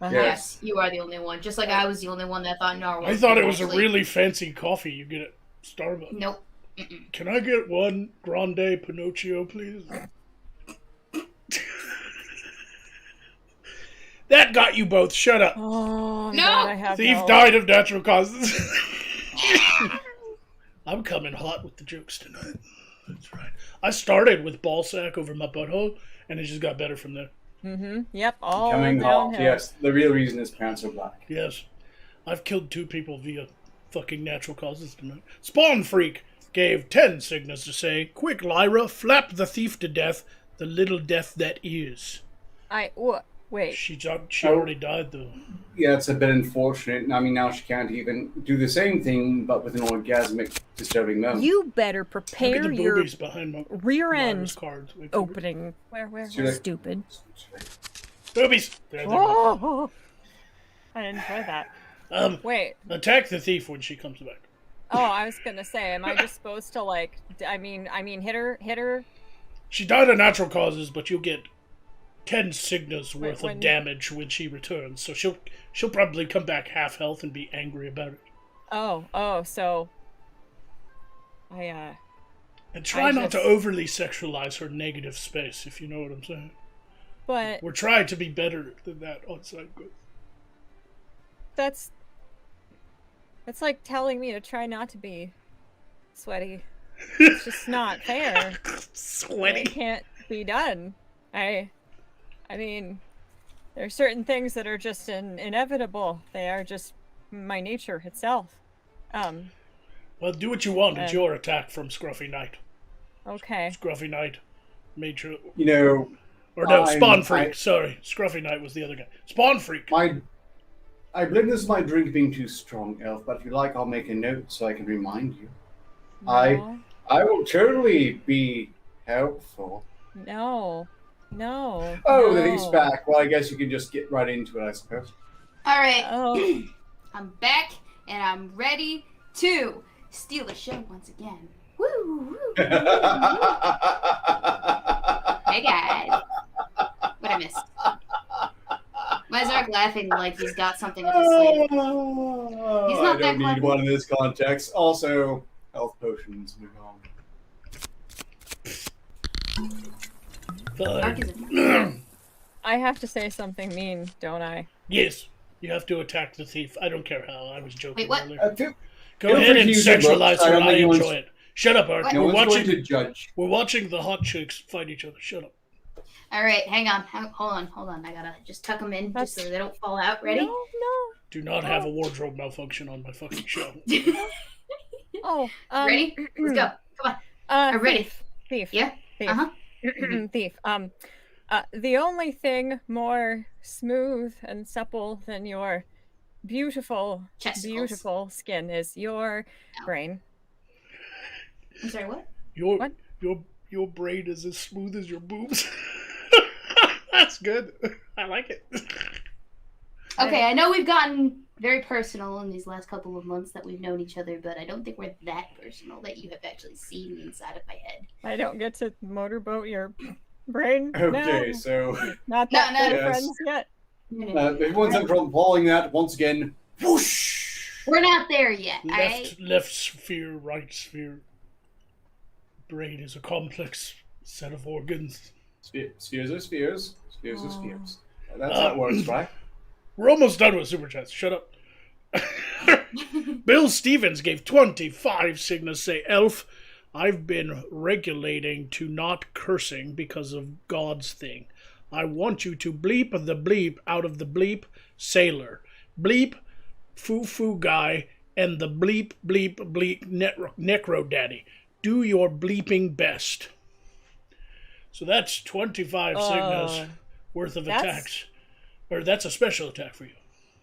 Uh-huh. Yes, you are the only one. Just like I was the only one that thought narwhal. I thought it was a really fancy coffee you get at Starbucks. Nope. Mm-mm. Can I get one grande Pinocchio, please? That got you both. Shut up. Oh, I'm No! glad I have Thief no- died of natural causes. I'm coming hot with the jokes tonight. That's right. I started with ball sack over my butthole, and it just got better from there. Mm-hmm. Yep. All Coming hot. downhill. Yes. The real reason his pants are black. Yes. I've killed 2 people via fucking natural causes tonight. Spawn Freak gave 10 signals to say, quick, Lyra, flap the thief to death, the little death that is. Wait. She already died, though. Yeah, it's a bit unfortunate. I mean, now she can't even do the same thing, but with an orgasmic, disturbing moan. You better Look at prepare the your boobies behind my rear Lyra's end cards. Wait, opening. Where? Should I- Stupid. Boobies! There they go. Oh, I didn't try that. Wait. Attack the thief when she comes back. Oh, I was gonna say, am I just supposed to like? I mean, hit her. She died of natural causes, but you'll get 10 signals worth when- of damage when she returns. So she'll probably come back half health and be angry about it. Oh, so. And try not to overly sexualize her negative space, if you know what I'm saying. But We're trying to be better than that on side quest. that's like telling me to try not to be sweaty. It's just not fair. Sweaty. It can't be done. I mean, there are certain things that are just inevitable. They are just my nature itself. Well, do what you want. It's your attack from Scruffy Knight. Okay. Scruffy Knight made sure... You know, Or no, Spawn Freak. Sorry, Scruffy Knight was the other guy. Spawn Freak. I blame this my drink being too strong, Elf, but if you like, I'll make a note so I can remind you. No. I will totally be helpful. No. Oh, the thief's back. Well, I guess you can just get right into it, I suppose. Alright, Oh. I'm back and I'm ready to steal the show once again. Woo, woo, woo, woo. Hey guys. What I missed? Why is Zark laughing like he's got something up his sleeve? He's not I that don't need clever. one in this context. Also, health potions. Move on. Zark Fine. is I have to say something mean, don't I? Yes, you have to attack the thief. I don't care how. I was joking Wait, what? earlier. Feel Go feel ahead free and to use your sexualize looks. I her. don't I think anyone's- enjoy it. Shut up, Art. What? no We're one's going watching. to judge. We're watching the hot chicks fight each other. Shut up. Alright, hang on. Hold on. I gotta just tuck them in just so they don't fall out. Ready? No. Do not have a wardrobe malfunction on my fucking show. Oh. Ready? Let's go. Come on. Ready. Thief. Yeah? Thief. Uh-huh. Thief. The only thing more smooth and supple than your beautiful Chesticles. skin is your Ow. brain. I'm sorry, what? What? Your brain is as smooth as your boobs. That's good. I like it. Okay, I know we've gotten very personal in these last couple of months that we've known each other, but I don't think we're that personal that you have actually seen the inside of my head. I don't get to motorboat your brain. Okay, now. so Not that No, good yes. friends yet. everyone's in front following that once again. Whoosh! We're not there yet, alright? Left sphere, right sphere. Brain is a complex set of organs. Spheres are spheres. Spheres are spheres. That's how it works, right? We're almost done with Super Chats. Shut up. Bill Stevens gave 25 Cigna say, Elf, I've been regulating to not cursing because of God's thing. I want you to bleep the bleep out of the bleep sailor. Bleep foo guy and the bleep necro daddy. Do your bleeping best. So that's 25 Cignas worth of attacks. Or that's a special attack for you.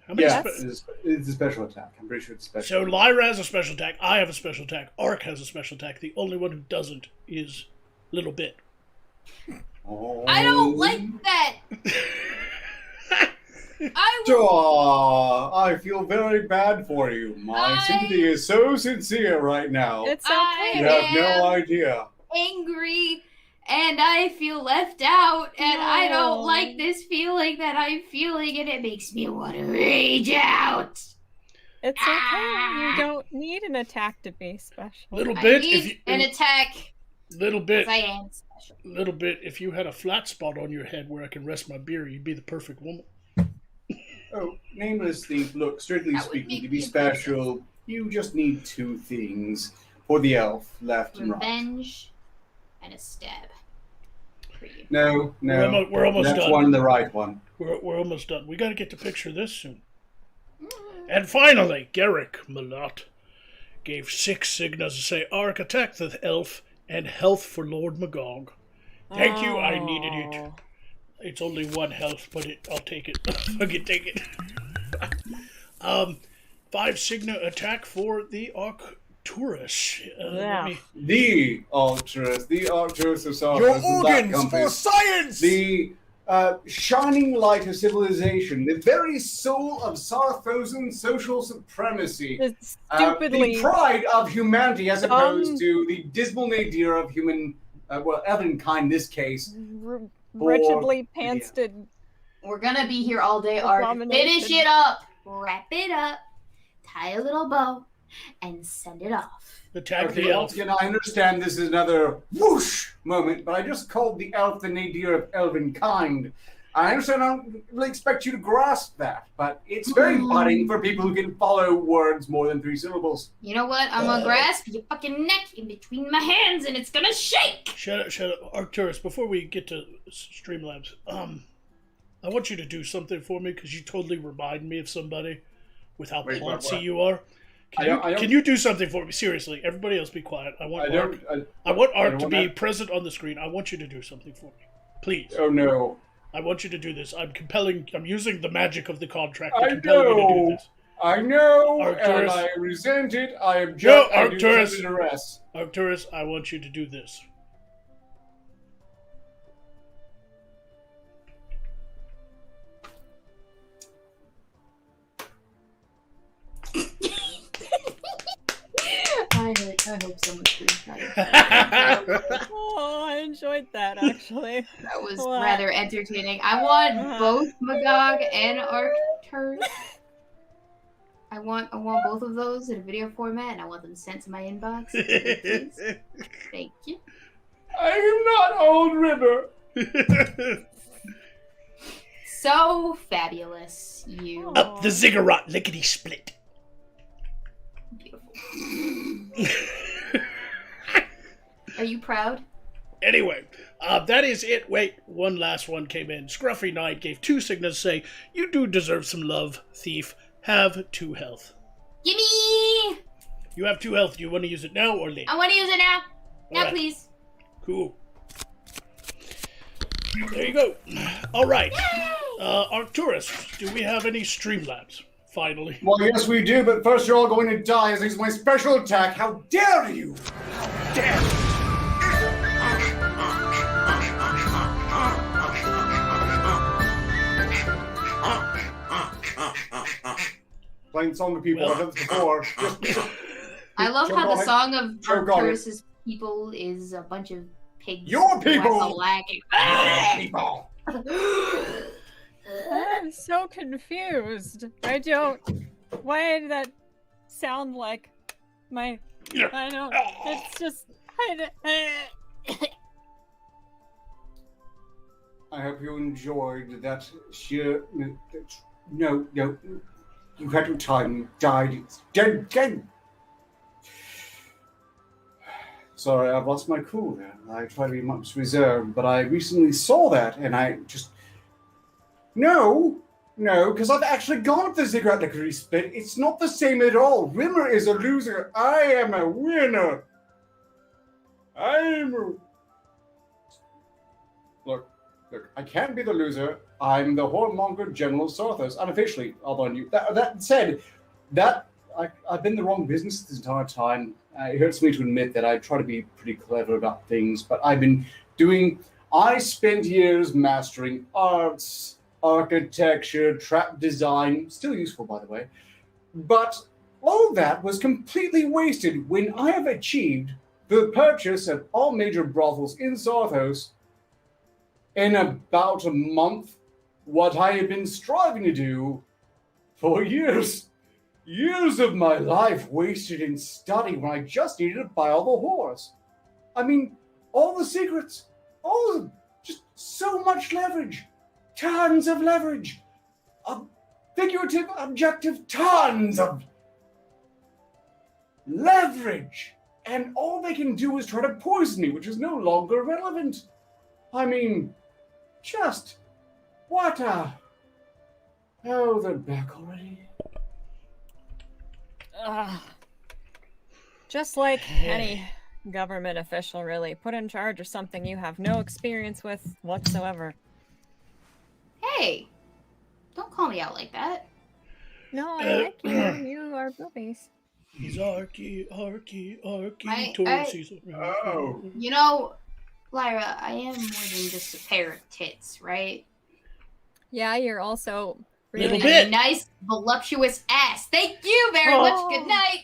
How many it's a special attack. I'm pretty sure it's special. So Lyra has a special attack, I have a special attack, Ark has a special attack. The only one who doesn't is Little Bit. Oh. I don't like that! I feel very bad for you. My sympathy is so sincere right now. It's okay. You have no idea. Angry, and I feel left out, and I don't No. like this feeling that I'm feeling, and it makes me want to rage out. It's okay. You don't need an attack to be special. Little I Bit, need an attack, Little Bit, 'cause I am special. Little Bit, if you had a flat spot on your head where I can rest my beer, you'd be the perfect woman. Oh, nameless thief, look, strictly That would speaking, make to be me special, you just need two things for the elf, left and right. Revenge and a stab. For you. No, We're almost that's done. one, the right one. We're almost done. We gotta get to picture this soon. And finally, Garrick Malott gave 6 Cignas to say, Ark, attack the elf and health for Lord Magog. Thank you, I needed it. It's only 1 health, but I'll take it. I can take it. 5 Cigna attack for the Arcturus. The Arcturus of Sarthos. Your the Black organs for Compass, science! the shining light of civilization, the very soul of Sarthosan social supremacy, It's stupidly the pride of humanity as dumb. opposed to the dismal nadir of human, elvenkind in this case. wretchedly pantsed. We're gonna be here all day, Ark. Abomination. Finish it up, wrap it up, tie a little bow, and send it off. Attack Okay, the elf. once again, I understand this is another whoosh moment, but I just called the elf the nadir of elvenkind. I understand I don't really expect you to grasp that, but it's very budding for people who can follow words more than 3 syllables. You know what? I'm gonna grasp your fucking neck in between my hands, and it's gonna shake. Shut up. Arcturus, before we get to Streamlabs, I want you to do something for me, because you totally remind me of somebody with how Wait, what? poncy you are. Can you do something for me? Seriously, everybody else be quiet. I want Ark to be present on the screen. I want you to do something for me. Please. Oh no. I want you to do this. I'm using the magic of the contract I to compel you to do know. this. I know, Arcturus. and I resent it. I object. No, I do Arcturus. send an arrest. Arcturus, I want you to do this. I hope someone screenshot it. Oh, I enjoyed that actually. That was What? rather entertaining. I want both Magog and Arcturus. I want both of those in a video format, and I want them sent to my inbox. Please. Thank you. I am not Old River. So fabulous, you. Up the ziggurat, lickety split. Beautiful. Are you proud? Anyway, that is it. Wait, one last one came in. Scruffy Knight gave 2 signals to say, you do deserve some love, thief. Have 2 health. Gimme! You have 2 health. Do you want to use it now or later? I want to use it now. Now, Alright. please. Cool. There you go. All right. Arcturus, do we have any Streamlabs? Finally. Well, yes, we do, but first you're all going to die as it's my special attack. How dare you! How dare you! playing the song of people. Well- I've done this before. I love Choke how on the it. song of Choke on it. Arcturus's people is a bunch of pigs. Your who have people! a lagging. People! I'm so confused. I don't. Why did that sound like my? I don't. It's just. I hope you enjoyed that sheer. No, you had your time. Died. It's dead. Sorry, I've lost my cool there. I try to be much reserved, but I recently saw that, and I just. No, because I've actually gone to the Ziggurat Licorice Spit. It's not the same at all. Rimmer is a loser. I am a winner. Look, I can't be the loser. I'm the whoremonger General of Sarthos, unofficially, although I knew. That said, I've been in the wrong business this entire time. It hurts me to admit that I try to be pretty clever about things, but I spent years mastering arts, architecture, trap design, still useful, by the way. But all that was completely wasted when I have achieved the purchase of all major brothels in Sarthos in about a month, what I have been striving to do for years. Years of my life wasted in study when I just needed to buy all the whores. I mean, all the secrets, all of them, just so much leverage. Tons of leverage. Figurative, objective, tons of leverage. And all they can do is try to poison me, which is no longer relevant. I mean, just what a... Oh, they're back already. Just like any government official, really. Put in charge of something you have no experience with whatsoever. Hey, don't call me out like that. No, I like you. You are boobies. He's Arky, I- Taurus. Oh. You know, Lyra, I am more than just a pair of tits, right? Yeah, you're also Little really bit. A nice, voluptuous ass. Thank you very much. Good night.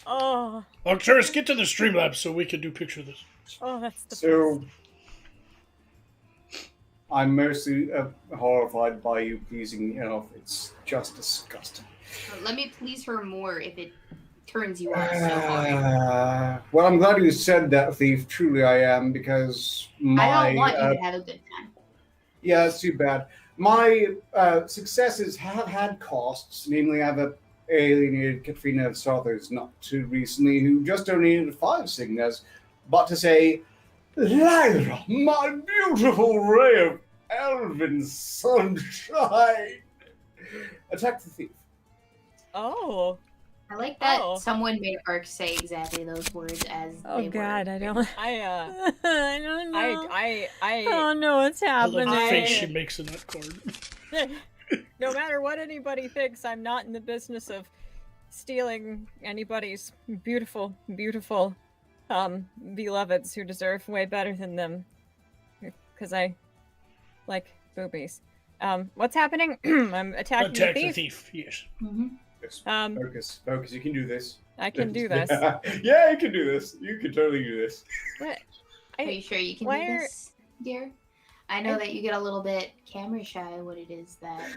Oh, Arcturus, get to the Streamlabs so we can do picture of this. that's the So, I'm mostly horrified by you pleasing the elf. It's just disgusting. Let me please her more if it turns you on so hard. Well, I'm glad you said that, Thief. Truly, I am, because I don't want you to have a good time. Yeah, it's too bad. My successes have had costs. Namely, I have alienated Katrina of Sarthos not too recently, who just donated 5 signers. But to say, Lyra, my beautiful ray of elven sunshine, attack the thief. Oh. I like that Oh. someone made Ark say exactly those words as Oh they God, were. I don't. I don't know. I I don't know what's I love the happening. face she makes in that card. No matter what anybody thinks, I'm not in the business of stealing anybody's beautiful, beautiful, beloveds who deserve way better than them. Because I like boobies. What's happening? I'm attacking Attack the the thief. thief, yes. Mm-hmm. Yes. Um, Focus, you can do this. I can do this. Yeah, you can do this. You can totally do this. What? Are you sure you can why do are- this, dear? I know that you get a little bit camera shy when it is that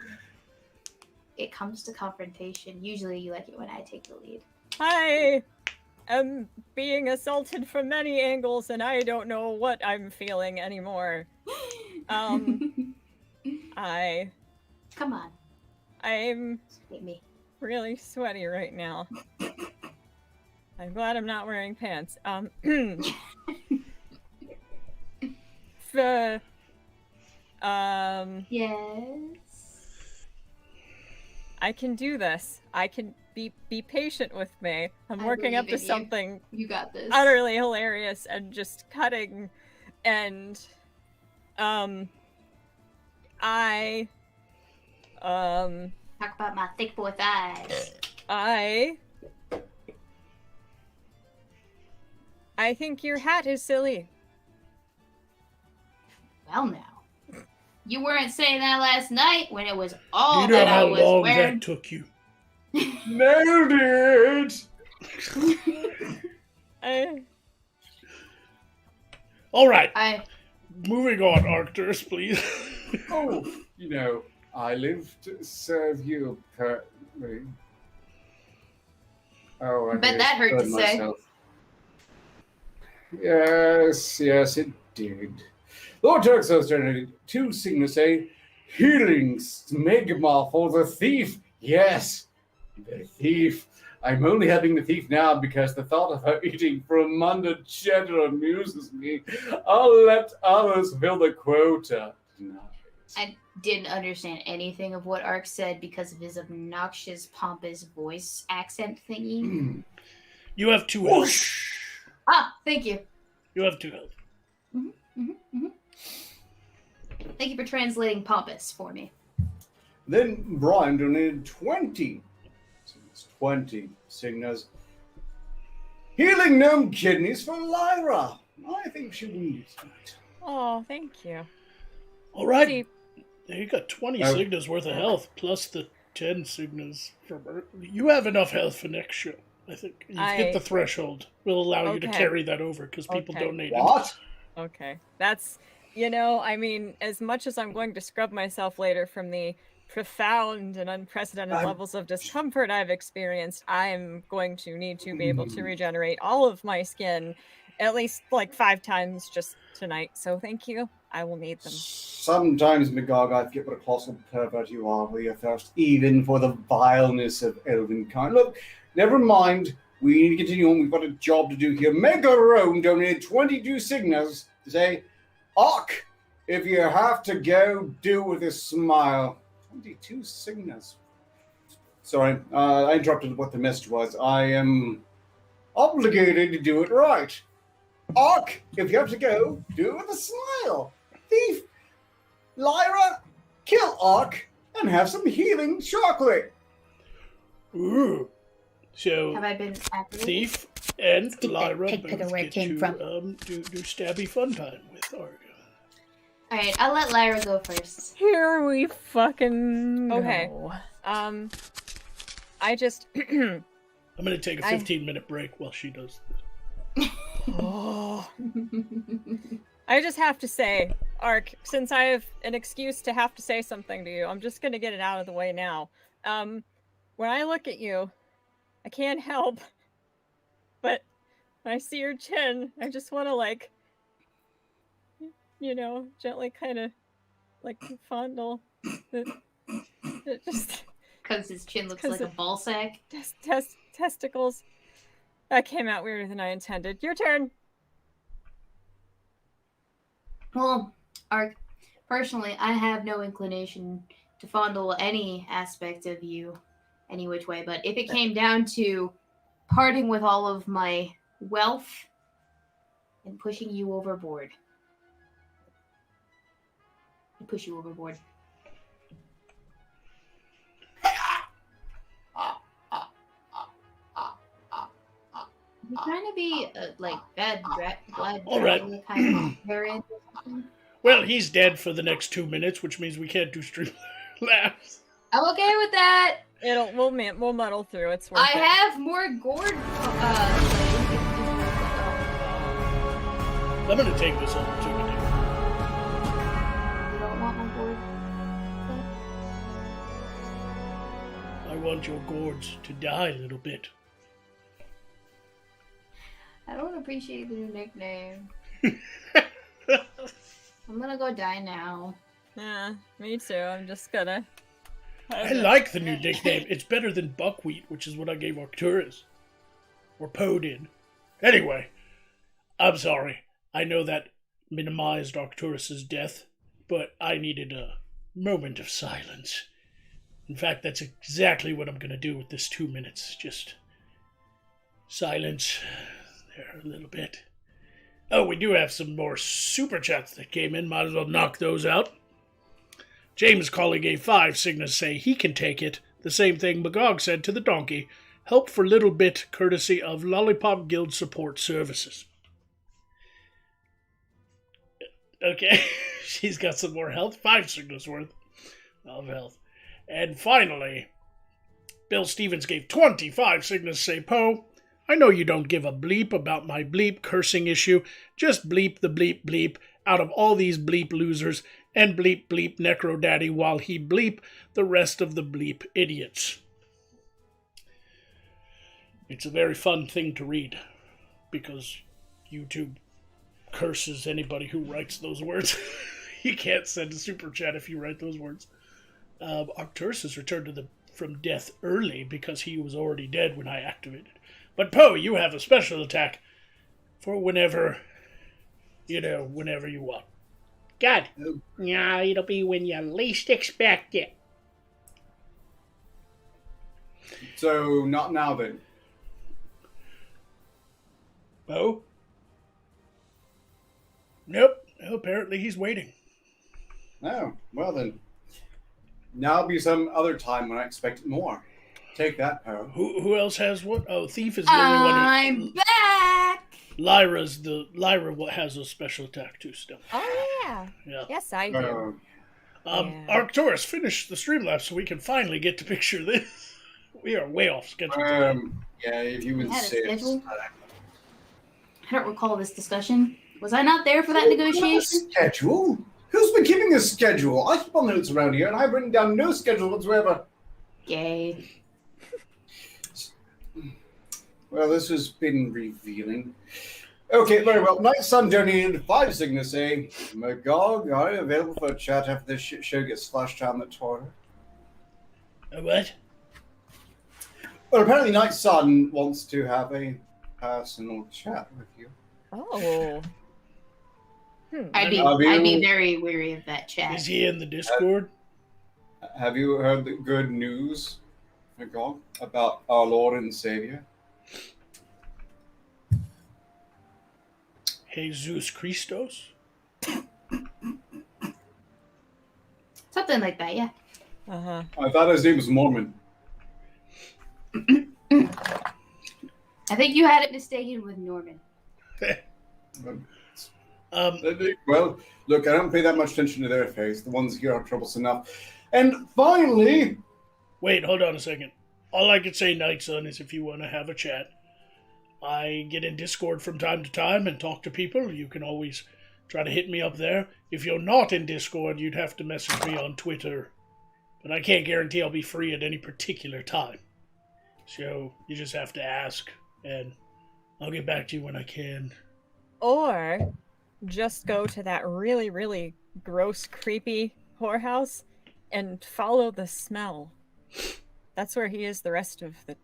it comes to confrontation. Usually you like it when I take the lead. I am being assaulted from many angles, and I don't know what I'm feeling anymore. I Come on, I'm hit me. really sweaty right now. I'm glad I'm not wearing pants. Yes. I can do this. I can be patient with me. I'm I working up believe to in you. something You got this. utterly hilarious and just cutting, and I Talk about my thick boy thighs. I think your hat is silly. Well, now. You weren't saying that last night when it was all Do you know that I how was long wearing. that took you? Nailed it! All right, I moving on, Arcturus, please. Oh, I live to serve you, apparently. Oh, I bet that hurt to say. myself. Yes, it did. Lord Turxos generated 2 signals, a healing smegma for the thief. Yes, the thief. I'm only helping the thief now because the thought of her eating from under cheddar amuses me. I'll let others fill the quota tonight. I didn't understand anything of what Ark said because of his obnoxious, pompous voice accent thingy. You have 2 health. Thank you. You have 2 health. Thank you for translating pompous for me. Then Brian donated 20. So it's 20 signals. Healing gnome kidneys for Lyra. I think she needs it. Oh, thank you. All right. See, You got 20 Signas worth of health, plus the 10 Signas from her. You have enough health for next show. I think you've hit the threshold. We'll allow you to carry that over because people donate. What? Okay. That's, I mean, as much as I'm going to scrub myself later from the profound and unprecedented levels of discomfort I've experienced, I'm going to need to be able to regenerate all of my skin at least like 5 times just tonight. So thank you. I will need them. Sometimes, Magog, I forget what a colossal pervert you are with your thirst, even for the vileness of elvenkind. Look, never mind. We need to continue on. We've got a job to do here. Mega Rome donated 22 signals to say, Ark, if you have to go, do with a smile. 22 signals. Sorry, I interrupted what the message was. I am obligated to do it right. Ark, if you have to go, do it with a smile. Thief, Lyra, kill Ark, and have some healing chocolate. Ooh. So, Have I been Thief and Lyra pick both where it get came to from. do stabby fun time with Ark. Alright, I'll let Lyra go first. Here we fucking go. Okay. I just I'm going to take a 15-minute break while she does this. I just have to say, Ark, since I have an excuse to have to say something to you, I'm just gonna get it out of the way now. When I look at you, I can't help but when I see your chin, I just want to gently kind of fondle it just Because his chin looks like a ball sack. Testicles. That came out weirder than I intended. Your turn. Well, Ark, personally, I have no inclination to fondle any aspect of you any which way, but if it came down to parting with all of my wealth and pushing you overboard, I'd push you overboard. You're trying to be bad blood All right. kind of variant or something? Well, he's dead for the next 2 minutes, which means we can't do stream laughs. I'm okay with that. We'll muddle through. It's worth I it. have more gourd. I'm going to take this opportunity. You don't want my gourd? I want your gourds to die a little bit. I don't appreciate the new nickname. I'm gonna go die now. Yeah, me too. I'm just gonna. I like the new nickname. It's better than Buckwheat, which is what I gave Arcturus. Or Podin. Anyway, I'm sorry. I know that minimized Arcturus's death, but I needed a moment of silence. In fact, that's exactly what I'm going to do with this 2 minutes. Just silence there a little bit. Oh, we do have some more super chats that came in. Might as well knock those out. James calling a 5 Cygnus say he can take it. The same thing Magog said to the donkey. Help for little bit courtesy of Lollipop Guild Support Services. Okay, she's got some more health. 5 Cygnus worth of health. And finally, Bill Stevens gave 25 Cygnus say, Poe, I know you don't give a bleep about my bleep cursing issue. Just bleep the bleep bleep out of all these bleep losers and bleep bleep Necro Daddy while he bleep the rest of the bleep idiots. It's a very fun thing to read because YouTube curses anybody who writes those words. You can't send a super chat if you write those words. Arcturus has returned from death early because he was already dead when I activated. But Poe, you have a special attack for whenever you want. God. Yeah, it'll be when you least expect it. So, not now then. Poe? Nope. Apparently he's waiting. Oh, well then. Now'll be some other time when I expect more. Take that, Poe. Who else has what? Oh, Thief is the only one. I'm back! Lyra has a special attack too still. Oh, yeah. Yeah. Yes, I do. Yeah. Arcturus, finish the Streamlabs so we can finally get to picture this. We are way off schedule. Yeah, if you would Had a say it. schedule? I don't recall this discussion. Was I not there for that negotiation? Schedule? Who's been keeping a schedule? I keep all notes around here, and I've written down no schedule whatsoever. Gay. Well, this has been revealing. Okay, very well. Night Sun donated 5 Cygnus saying, Magog, are you available for a chat after this shit show gets flushed down the toilet? A what? Well, apparently Night Sun wants to have a personal chat with you. Oh. I'd be very weary of that chat. Is he in the Discord? Have you heard the good news, Magog, about our Lord and Savior? Jesus Christos? Something like that, yeah. Uh-huh. I thought his name was Mormon. I think you had it mistaken with Norman. Well, look, I don't pay that much attention to their face. The ones here are troublesome enough. And finally... Wait, hold on a second. All I can say, Night Sun, is if you want to have a chat, I get in Discord from time to time and talk to people. You can always try to hit me up there. If you're not in Discord, you'd have to message me on Twitter. But I can't guarantee I'll be free at any particular time. So you just have to ask, and I'll get back to you when I can. Or just go to that really, really gross, creepy whorehouse and follow the smell. That's where he is the rest of the...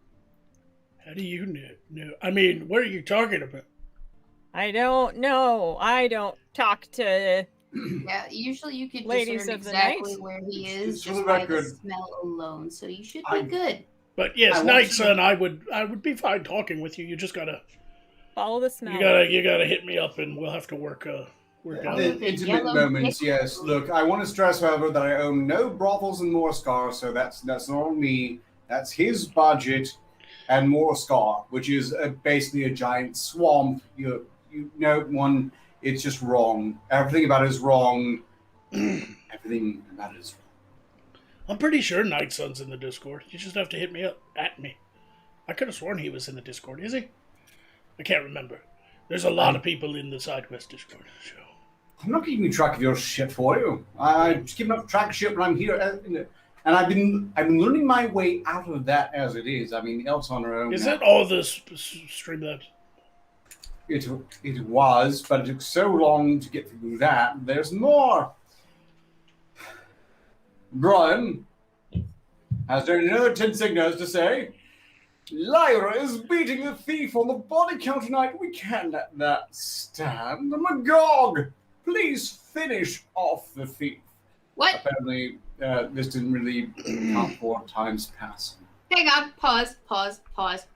How do you know? I mean, what are you talking about? I don't know. I don't talk to... Yeah, usually you could Ladies discern of the exactly night. where he is For just the by the record, smell alone, so you should be good. But yes, I Night want Sun, I would be fine talking with you. You just gotta Follow the smell. you gotta hit me up, and we'll have to work out. The intimate moments, yes. Look, I want to stress, however, that I own no brothels in Morskar, so that's not on me. That's his budget, and Morskar, which is basically a giant swamp. You know, one. It's just wrong. Everything about it is wrong. Everything about it is wrong. I'm pretty sure Night Sun's in the Discord. You just have to hit me up at me. I could have sworn he was in the Discord. Is he? I can't remember. There's a lot of people in the SideQuest Discord. So. I'm not keeping track of your shit for you. I'm just keeping up track of shit when I'm here, and I've been learning my way out of that as it is. I mean, the elves on their own. Is now. that all the Streamlabs? It was, but it took so long to get through that. There's more. Brian has done another 10 signals to say, Lyra is beating the thief on the body count tonight. We can't let that stand. Magog, please finish off the thief. What? Apparently, this didn't really count 4 times passing. Hang on. Pause.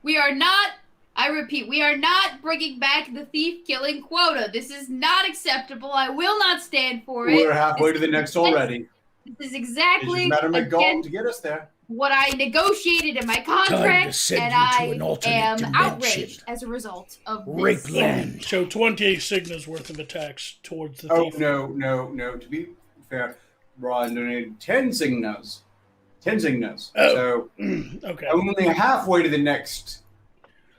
We are not, I repeat, we are not bringing back the thief killing quota. This is not acceptable. I will not stand for it. We're halfway to the next already. This is It's exactly just a matter of Magog against to get us there. what I negotiated in my Time to contract, send and you to I an alternate am dimension. outraged as a result of this. Rapeland. So 28 Signas worth of attacks towards the Oh, thief. no. To be fair, Brian donated 10 Signas Tenzing knows. Oh. So Okay. I'm only halfway to the next.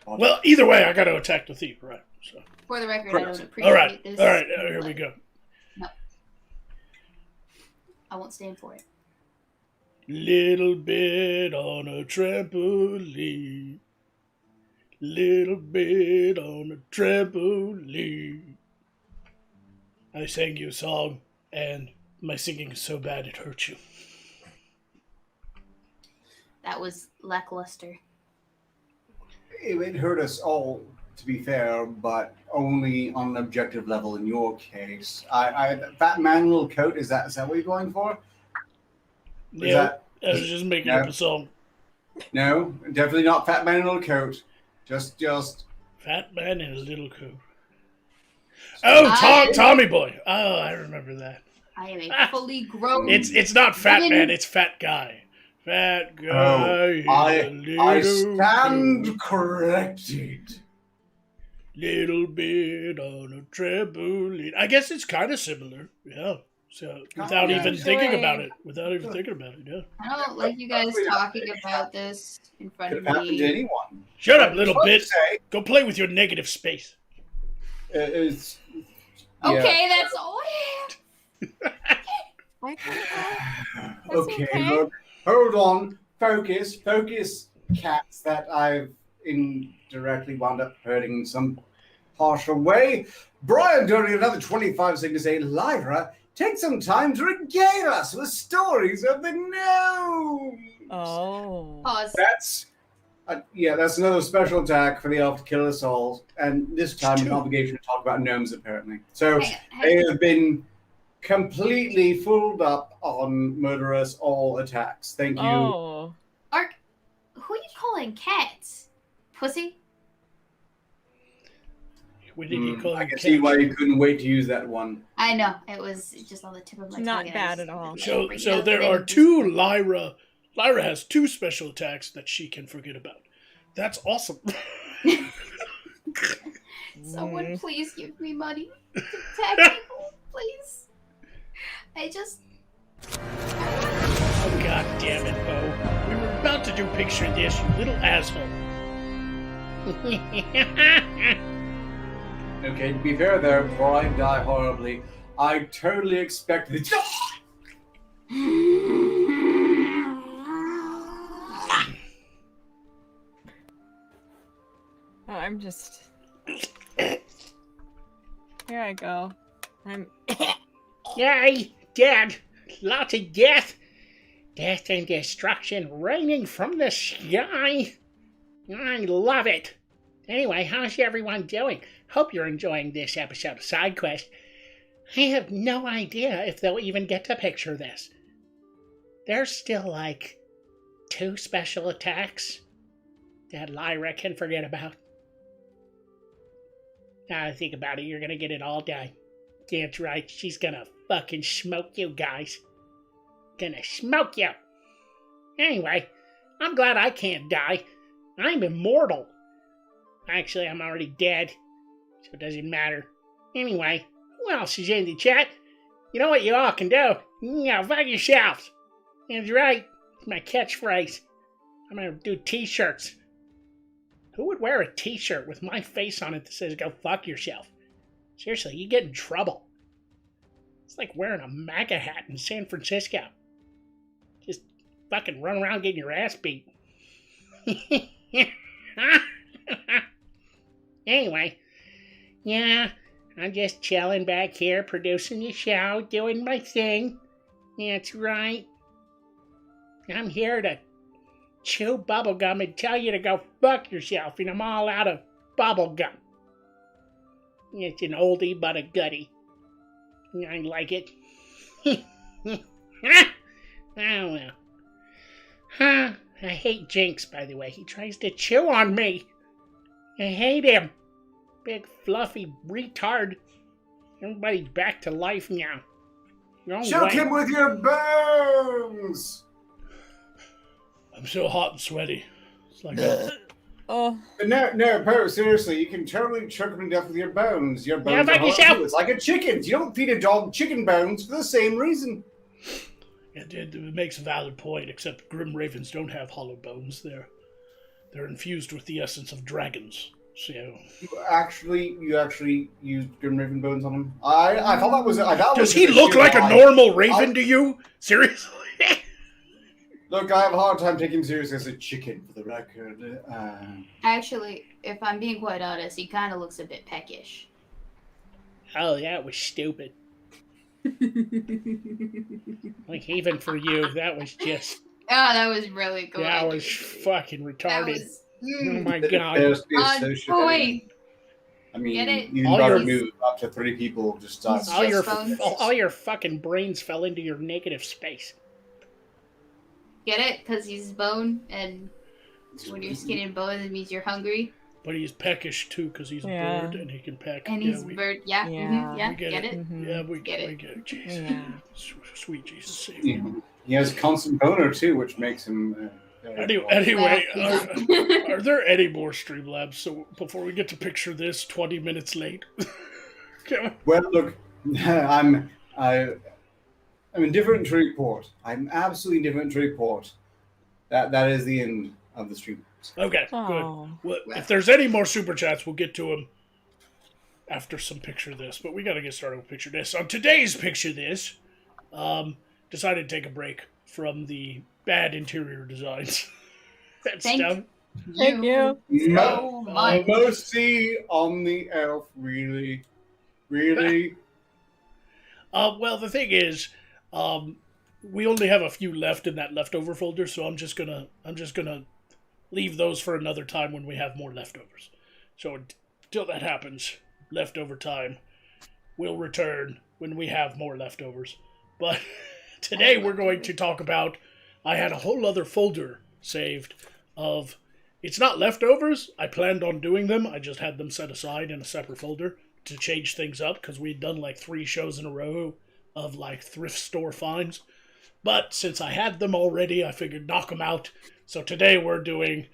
Well, either way, I got to attack the thief, right? So. For the record, I Correct. don't appreciate this. All right. Here we go. No. I won't stand for it. Little bit on a trampoline. Little bit on a trampoline. I sang you a song, and my singing is so bad it hurts you. That was lackluster. It hurt us all, to be fair, but only on an objective level in your case. Fat Man Little Coat, is that what you're going for? Yeah, I was just making up a song. No, definitely not Fat Man in a Little Coat. Just Fat Man in a Little Coat. Oh, Tommy Boy. Oh, I remember that. I am a fully grown. It's not Fat Man, it's Fat Guy. Fat Guy. I stand corrected. Little bit on a trampoline. I guess it's kind of similar. Yeah. So without even thinking about it. Yeah. I don't like you guys talking about this in front Could of have happened to me. anyone. Shut up, little bitch. Go play with your negative space. It's Okay, that's all I That's okay. okay. Look, hold on. Focus, cats that I've indirectly wound up hurting in some partial way. Brian donated another 25 cents to say, Lyra, take some time to regale us with stories of the gnomes. Oh. Pause. That's that's another special attack for the elf to kill us all, and this time an obligation to talk about gnomes apparently. So they have been completely fooled up on murderous all attacks. Thank you. Oh. Ark, who are you calling cats? Pussy? When did he call I you can see cat? why you couldn't wait to use that one. I know. It was just on the tip of my tongue. Not and bad I at all. So there are two Lyra. Lyra has two special attacks that she can forget about. That's awesome. Someone please give me money to tag people, please. Oh, God damn it, Bo. We were about to do picture this, you little asshole. Okay, to be fair there, before I die horribly, I totally expected. Oh, I'm just. Here I go. I'm. Yay, Dad. Lots of death. Death and destruction raining from the sky. I love it. Anyway, how's everyone doing? Hope you're enjoying this episode of SideQuest. I have no idea if they'll even get to picture this. There's still like 2 special attacks that Lyra can forget about. Now I think about it, you're gonna get it all done. That's right, she's gonna fucking smoke you guys. Gonna smoke you. Anyway, I'm glad I can't die. I'm immortal. Actually, I'm already dead, so it doesn't matter. Anyway, who else is in the chat? You know what you all can do? Yeah, fuck yourselves. That's right, it's my catchphrase. I'm gonna do t-shirts. Who would wear a t-shirt with my face on it that says go fuck yourself? Seriously, you get in trouble. It's like wearing a MAGA hat in San Francisco. Just fucking run around getting your ass beat. Anyway, yeah, I'm just chilling back here, producing the show, doing my thing. That's right. I'm here to chew bubblegum and tell you to go fuck yourself, and I'm all out of bubblegum. It's an oldie but a goodie. I like it. Oh well. Huh, I hate Jinx, by the way. He tries to chew on me. I hate him. Big fluffy retard. Everybody's back to life now. Choke him with your bones! I'm so hot and sweaty. It's like Oh. No, Poe, seriously, you can totally choke him to death with your bones. Your bones Yeah, are fuck hot yourself. too. It's like a chicken. You don't feed a dog chicken bones for the same reason. It makes a valid point, except Grim Ravens don't have hollow bones. They're infused with the essence of dragons. So You actually used Grim Raven bones on him? I thought that was. I thought does was he just look sheer like a lie. normal raven to you? Seriously? Look, I have a hard time taking him seriously as a chicken, for the record. Actually, if I'm being quite honest, he kind of looks a bit peckish. Oh, that was stupid. Like, even for you, that was just... Oh, that was really good. That was fucking That retarded. was... Oh my god. On point. I mean, Get it? you All never your- knew up to 3 people just died. He's All your, bones. all your fucking brains fell into your negative space. Get it? Because he's bone, and when you're skinning bones, it means you're hungry. But he's peckish too, because he's a Yeah. bird and he can peck. And Yeah, he's we- bird. Yeah, Yeah. yeah, We get get it. it? Mhm. Yeah, we Get it. get it. Jesus. Yeah. Sweet Jesus. Save Yeah. him. He has constant boner too, which makes him. Anyway, Well, are there any more Streamlabs? So before we get to picture this, 20 minutes late. Okay. Well, look, I'm indifferent to report. I'm absolutely indifferent to report. That is the end of the stream. Okay, good. Oh. Well, if there's any more super chats, we'll get to them after some picture this. But we got to get started with picture this. On today's picture this, decided to take a break from the bad interior designs. That's Thank down. Thank you. So much. Mercy on the elf, really, really. Well, the thing is, we only have a few left in that leftover folder, so I'm just gonna leave those for another time when we have more leftovers. So until that happens, leftover time will return when we have more leftovers. But today we're going to talk about. I had a whole other folder saved of. It's not leftovers. I planned on doing them. I just had them set aside in a separate folder to change things up because we'd done like 3 shows in a row of like thrift store finds. But since I had them already, I figured knock them out. So today we're doing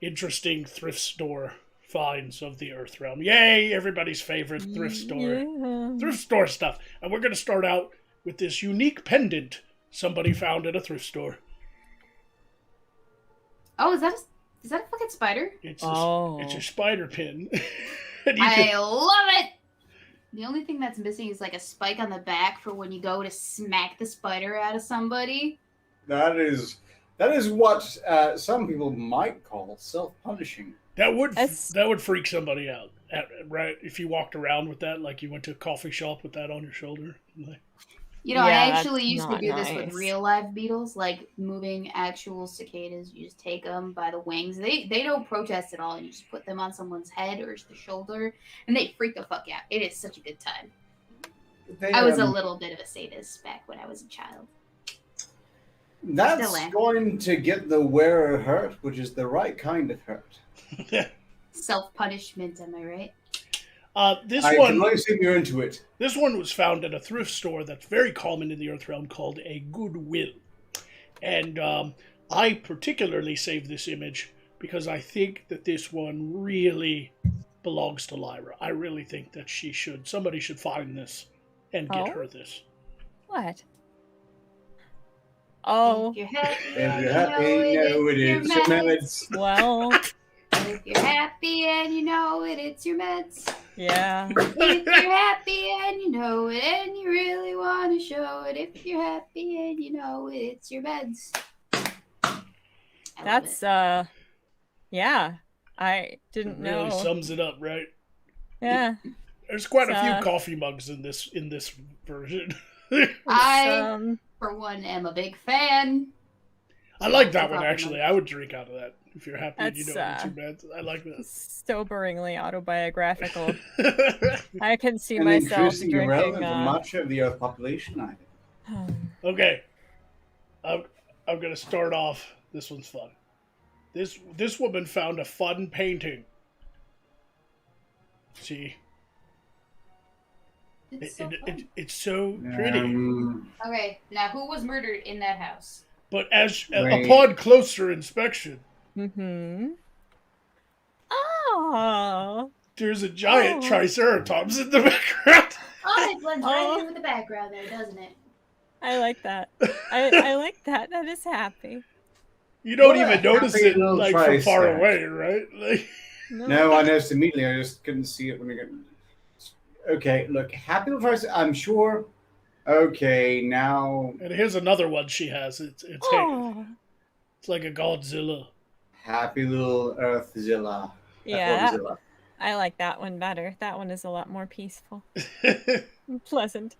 interesting thrift store finds of the Earth Realm. Yay! Everybody's favorite thrift store stuff. And we're going to start out with this unique pendant somebody found at a thrift store. Oh, is that a fucking spider? It's Oh. it's a spider pin. And you I can- love it! The only thing that's missing is like a spike on the back for when you go to smack the spider out of somebody. That is what some people might call self-punishing. that would That's- freak somebody out, right? If you walked around with that, like you went to a coffee shop with that on your shoulder. Like, You know, Yeah, I actually that's used to not do this with nice. real live beetles, like moving actual cicadas. You just take them by the wings. They don't protest at all. You just put them on someone's head or the shoulder, and they freak the fuck out. It is such a good time. I was a little bit of a sadist back when I was a child. That's Still am. going to get the wearer hurt, which is the right kind of hurt. Self-punishment, am I right? This I one. can only assume you're into it. This one was found at a thrift store that's very common in the Earth Realm called a Goodwill. And I particularly saved this image because I think that this one really belongs to Lyra. I really think that somebody should find this and get Oh? her this. What? Oh, If you're happy, If you're and happy, you know it, it's your your meds. meds. well, If you're happy and you know it, it's your meds. yeah. If you're happy and you know it and you really want to show it, if you're happy and you know it, it's your meds. I love That's, it. yeah. I It didn't really know. sums it up, right? Yeah. There's quite a It's, few coffee mugs in this version. I, Um, for one, am a big fan. I like that one Coffee actually. mugs. I would drink out of that. If you're happy and you know That's, it's your meds. I like that. soberingly autobiographical. I can see And myself increasingly drinking. irrelevant for much of the Earth population, I think. Okay, I'm gonna start off. This one's fun. This woman found a fun painting. See, It's so fun. it's so pretty. Okay, now who was murdered in that house? But as Wait. upon closer inspection, Mm-hmm. Oh. there's a giant Oh. Triceratops in the background. Oh, it blends right Oh. in with the background there, doesn't it? I like that. I like that. That is happy. You don't What a even notice happy it little like from far tri-stat. away, right? Like, No, I noticed immediately. I just couldn't see it when I got. Okay, look, happy little tries. I'm sure. Okay, now and here's another one she has. It's Oh. it's like a Godzilla. happy little Earthzilla. Yeah, Earthwormzilla. I like that one better. That one is a lot more peaceful and pleasant.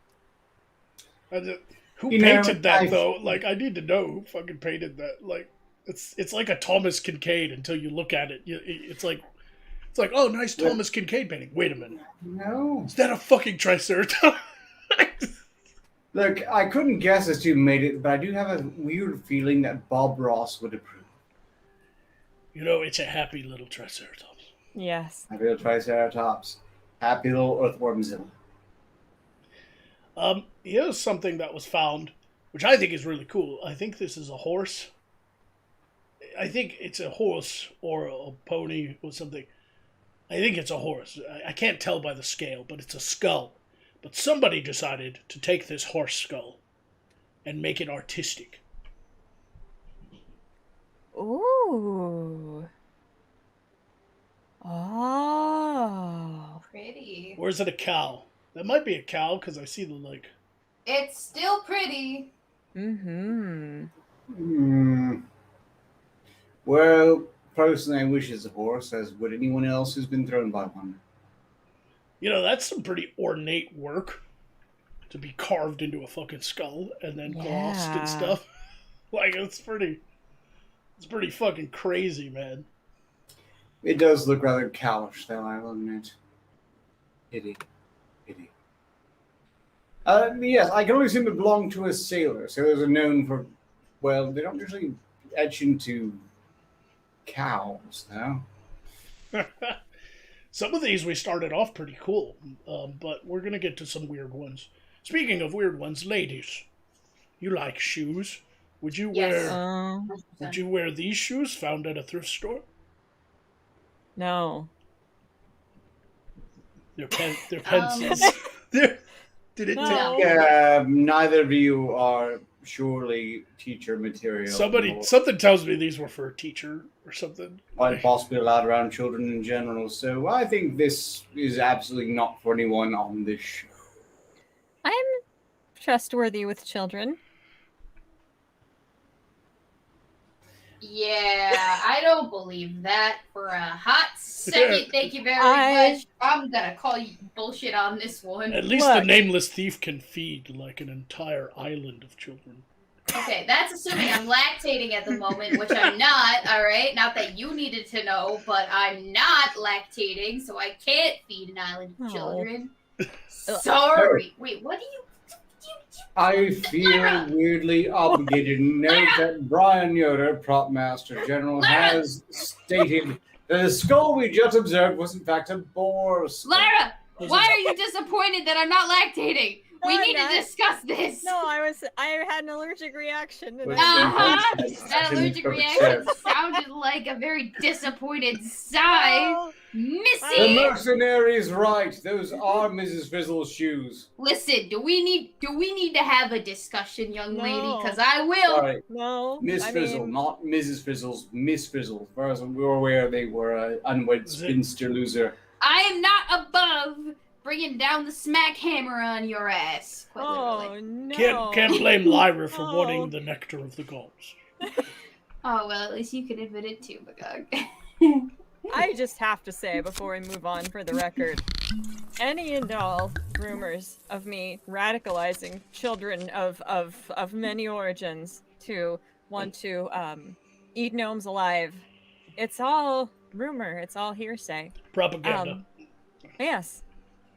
Who You know, painted that I've- though? Like, I need to know who fucking painted that. Like, it's like a Thomas Kincaid until you look at it. It's like oh, nice Yeah. Thomas Kincaid painting. Wait a minute, No. is that a fucking Triceratops? Look, I couldn't guess as to who made it, but I do have a weird feeling that Bob Ross would approve. You know, it's a happy little Triceratops. Yes. Happy little Triceratops. Happy little Earthwormzilla. Here's something that was found, which I think is really cool. I think this is a horse. I think it's a horse or a pony or something. I think it's a horse. I can't tell by the scale, but it's a skull. But somebody decided to take this horse skull and make it artistic. Ooh. Oh. Pretty. Or is it a cow? That might be a cow because I see the like. It's still pretty. Mm-hmm. Well, personally, I wish it's a horse, as would anyone else who's been thrown by one. You know, that's some pretty ornate work to be carved into a fucking skull and then glossed Yeah. and stuff. Like, it's pretty fucking crazy, man. It does look rather cowish, though, I will admit. Pity. Yes, I can only assume it belonged to a sailor. Sailors are known for, well, they don't usually etch into cows, though. Some of these we started off pretty cool, but we're going to get to some weird ones. Speaking of weird ones, ladies, you like shoes? Would you Yes. wear these shoes found at a thrift store? No. They're pencils. Did it No. take Neither of you are surely teacher material. something tells me these were for a teacher or something. Quite possibly allowed around children in general. So I think this is absolutely not for anyone on this show. I'm trustworthy with children. Yeah, I don't believe that for a hot second. Thank you very I- much. I'm gonna call you bullshit on this one. At least the Look. nameless thief can feed like an entire island of children. Okay, that's assuming I'm lactating at the moment, which I'm not, alright? Not that you needed to know, but I'm not lactating, so I can't feed an island of Oh. children. Sorry. Wait, what do you... I feel weirdly obligated to note that Brian Yoder, Prop Master General, has stated that the skull we just observed was in fact a boar skull. Lara, why are you disappointed that I'm not lactating? We No, need I'm to not. discuss this. No, I had an allergic reaction. And Which Uh-huh. That's That in allergic perfect reaction sense. sounded like a very disappointed sigh. No. The Missy! mercenary's right. Those are Mrs. Fizzle's shoes. Listen, do we need to have a discussion, young lady? No. Because I will. Sorry, No. Miss I Fizzle, mean, not Mrs. Fizzle's. Miss Fizzle. As far as we were aware, they were an unwed Is it- spinster loser. I am not above bringing down the smack hammer on your ass. Quite oh literally. no. Can't blame Lyra for No. wanting the nectar of the gods. Oh well, at least you can admit it too, Magog. I just have to say before we move on, for the record, any and all rumors of me radicalizing children of many origins to want to eat gnomes alive, it's all rumor. It's all hearsay. Propaganda. Yes,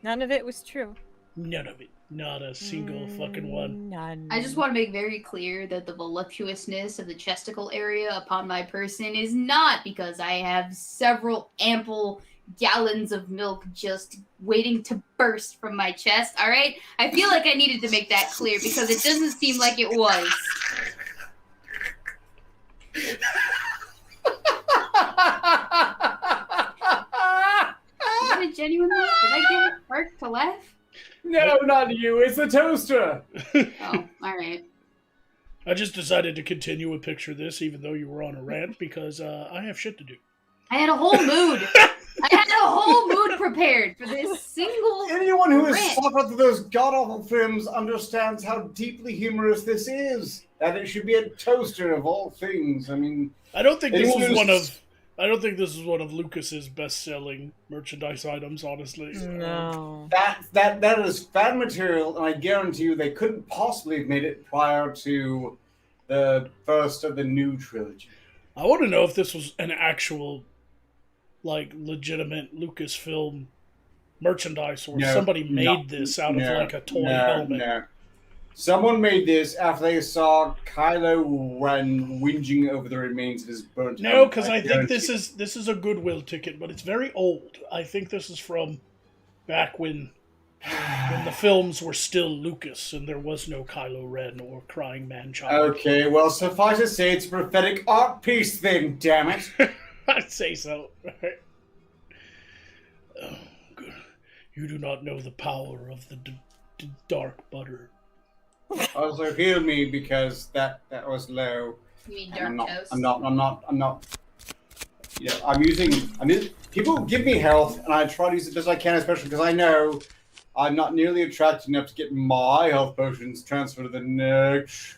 none of it was true. None of it. Not a single fucking one. None. I just want to make very clear that the voluptuousness of the chesticle area upon my person is not because I have several ample gallons of milk just waiting to burst from my chest, alright? I feel like I needed to make that clear because it doesn't seem like it was. Is it genuine laugh? Did I give it spark to laugh? No, not you. It's the toaster. Oh, all right. I just decided to continue with Picture This, even though you were on a rant, because I have shit to do. I had a whole mood. I had a whole mood prepared for this single. Anyone who has rant. suffered those god-awful films understands how deeply humorous this is. That it should be a toaster of all things. I mean, I don't think this anyone is who's- one of. I don't think this is one of Lucas's best-selling merchandise items, honestly. No. That is fan material, and I guarantee you they couldn't possibly have made it prior to the first of the new trilogy. I want to know if this was an actual, like, legitimate Lucasfilm merchandise, or somebody made this out of, like, a toy helmet. No. Someone made this after they saw Kylo Ren whinging over the remains of his burnt No, helmet. because I think this is a Goodwill ticket, but it's very old. I think this is from back when the films were still Lucas and there was no Kylo Ren or Crying Man-Child. Okay, well, suffice to say it's a prophetic art piece then, damn it. I'd say so. Oh, good. You do not know the power of the dark butter. Also, heal me because that was low. You mean I'm dark not. toast? I'm not. You know, I'm using. People give me health, and I try to use it as best I can, especially because I know I'm not nearly attractive enough to get my health potions transferred to the next.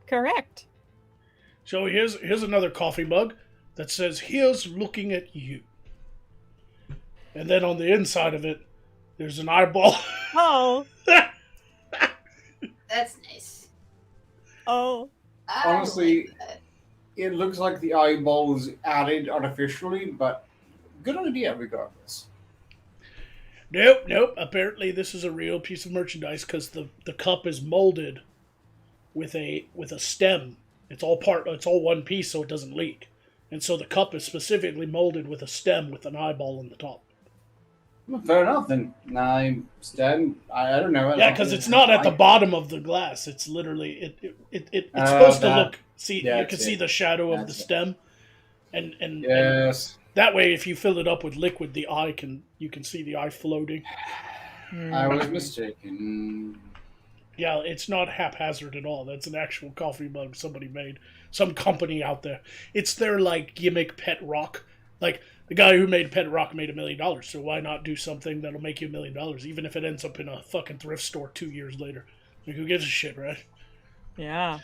Correct. So here's another coffee mug that says, "Here's looking at you." And then on the inside of it, there's an eyeball. Oh. That's nice. Oh. I Honestly, like that. it looks like the eyeball was added artificially, but good idea regardless. Nope. Apparently, this is a real piece of merchandise because the cup is molded with a stem. It's all one piece, so it doesn't leak. And so the cup is specifically molded with a stem with an eyeball on the top. Well, fair enough then. I don't know. Yeah, because it's not at the bottom of the glass. It's literally it's supposed to look. See, you can see the shadow of the stem, and Yes. that way, if you fill it up with liquid, you can see the eye floating. I was mistaken. Yeah, it's not haphazard at all. That's an actual coffee mug somebody made. Some company out there. It's their, like, gimmick pet rock. Like, the guy who made Pet Rock made $1 million, so why not do something that'll make you $1 million, even if it ends up in a fucking thrift store 2 years later? Like, who gives a shit, right? Yeah.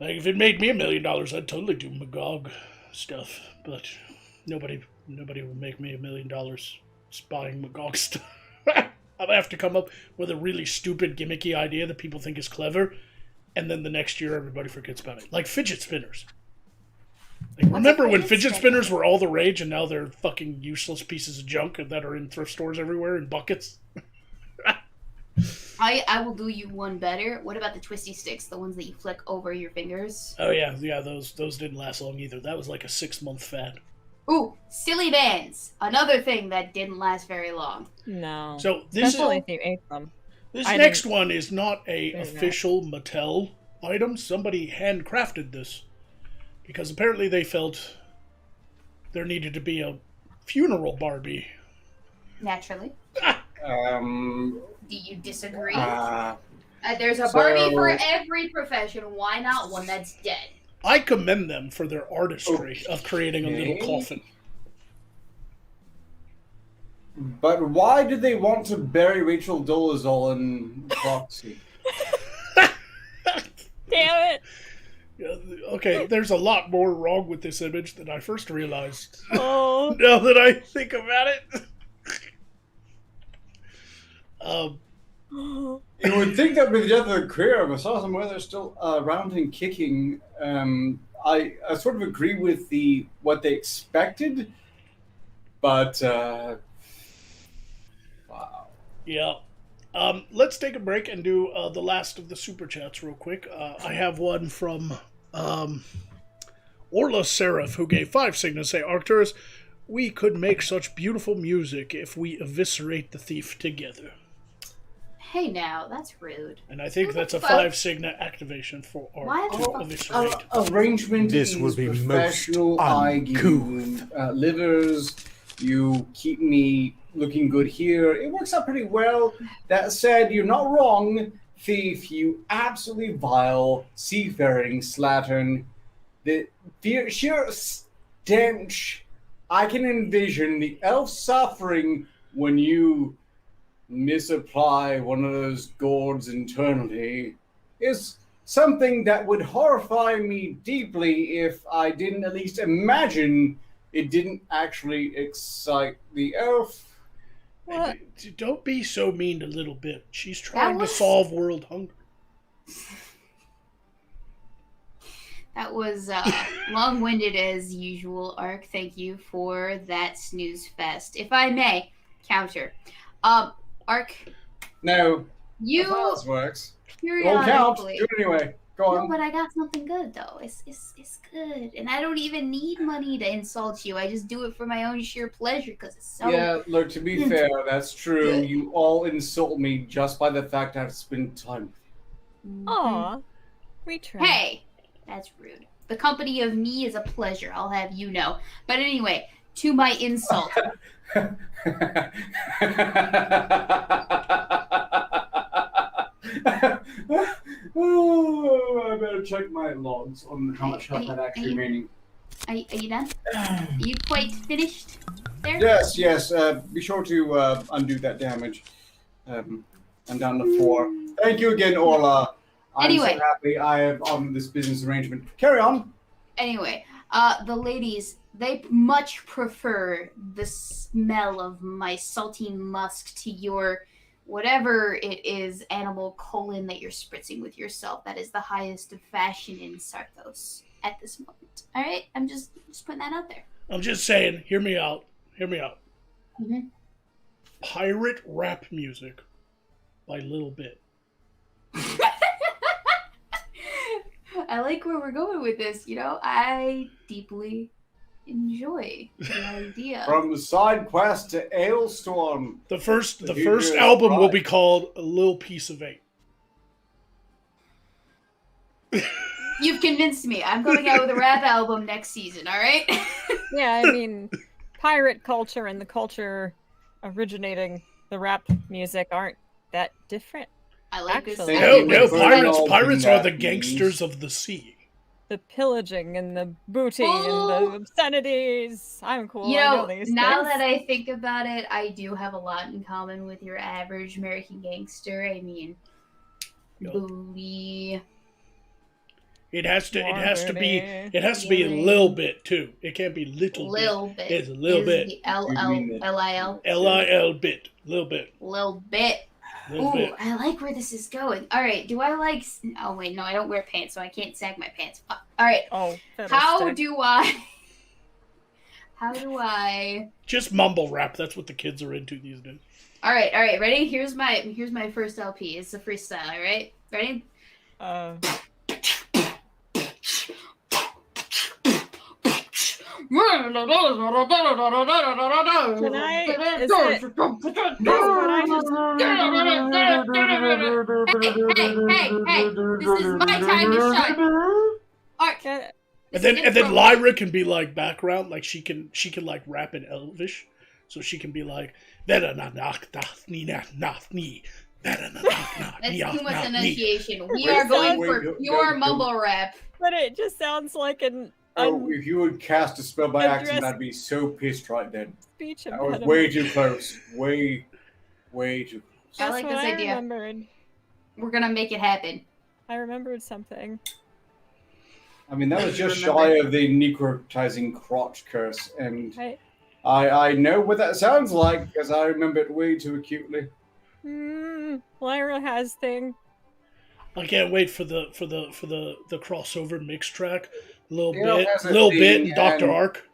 Like, if it made me $1 million, I'd totally do Magog stuff, but nobody will make me $1 million buying Magog stuff. I'm gonna have to come up with a really stupid, gimmicky idea that people think is clever, and then the next year everybody forgets about it. Like fidget spinners. Like, remember when fidget spinners were all the rage, and now they're fucking useless pieces of junk that are in thrift stores everywhere in buckets? I will do you one better. What about the twisty sticks, the ones that you flick over your fingers? Oh yeah, those didn't last long either. That was like a 6-month fad. Ooh, silly bands. Another thing that didn't last very long. No. So this Especially if you ate them. This I next didn't- one is not a Very official Mattel item. Somebody handcrafted this because apparently they felt there needed to be a funeral Barbie. Naturally. Do you disagree? There's a Barbie for every profession. Why not one that's dead? I commend them for their artistry of creating a little Okay. coffin. But why did they want to bury Rachel Dolezal in Proxy? Damn it. Okay, there's a lot more wrong with this image than I first realized. Oh. Now that I think about it. You would think that with the death of the career, if I saw somewhere they're still around and kicking. I sort of agree with what they expected, but wow. Yeah. Let's take a break and do the last of the super chats real quick. I have one from Orla Seraph, who gave 5 signals. Say, Arcturus, we could make such beautiful music if we eviscerate the thief together. Hey now, that's rude. And I think that's a Fuck. 5 signa activation for Why art the to fuck? eviscerate. Arrangement This is will be most professional. I give you uncouth. livers. You keep me looking good here. It works out pretty well. That said, you're not wrong, thief. You absolutely vile seafaring slattern. The sheer stench. I can envision the elf suffering when you misapply one of those gourds internally is something that would horrify me deeply if I didn't at least imagine it didn't actually excite the elf. What? Don't be so mean to Little Bit. She's trying to solve world hunger. That was long-winded as usual, Ark. Thank you for that snooze fest. If I may counter, Ark. No, You that's how this works. Don't count. Do periodically. it anyway. Go No, on. but I got something good though. It's good, and I don't even need money to insult you. I just do it for my own sheer pleasure because it's so. Yeah, look, to be fair, that's true. Good. You all insult me just by the fact I've spent time with Mhm. Aw, we try. Hey, that's rude. The company of me is a pleasure. I'll have you know. But anyway, to my insult. you. Oh, I better check my logs on how much health that actually remaining. Are you done? Are you quite finished there? Yes. Be sure to undo that damage. I'm down to 4. Thank you again, Orla. I'm Anyway. so happy I have on this business arrangement. Carry on. Anyway, the ladies, they much prefer the smell of my salty musk to your whatever it is animal colon that you're spritzing with yourself. That is the highest of fashion in Sarthos at this moment. All right, I'm just putting that out there. I'm just saying, hear me out. Mhm. Pirate rap music by Little Bit. I like where we're going with this. You know, I deeply enjoy the idea. From the side quest to Ailstorm. The first Here's album will right. be called A Little Piece of Eight. You've convinced me. I'm coming out with a rap album next season. All right. Yeah, I mean, pirate culture and the culture originating the rap music aren't that different. I like this. Actually- No, Yeah, pirates all are that the means. gangsters of the sea. The pillaging and the booty Oh. and the obscenities. I'm cool. You I know, know these now things. that I think about it, I do have a lot in common with your average American gangster. I mean, Yup. booty. It has to be a Feeling. little bit too. It can't be little Lil bit. bit. It's a little Is bit. the L-L-L-I-L. Lil bit. Little bit. Lil bit. Little Ooh, bit. I like where this is going. All right, do I like... Oh, wait, no, I don't wear pants, so I can't sag my pants. Fuck. All right, Oh, how fiddlestick. do I... How do I... Just mumble rap. That's what the kids are into these days. All right, ready? Here's my first LP. It's a freestyle, all right? Ready? Can I? Is it? Is what I just? Hey, this is my time to shine. Ark, Can, And then Lyra can be like background, like she can like rap in Elvish, so she can be like that's too much enunciation. We are going for pure mumble rap. but it just sounds like an Oh, if you would cast a spell by accident, Address- I'd be so pissed right then. speech That was impediment. way too close. Way too close. I That's like what this I idea. remembered. We're gonna make it happen. I remembered something. I mean, that was You just remember? shy of the necrotizing crotch curse, and I, I know what that sounds like because I remember it way too acutely. Lyra has thing. I can't wait for the crossover mix track. Little Yeah, bit, has a little bit, thing, and Doctor and- Ark.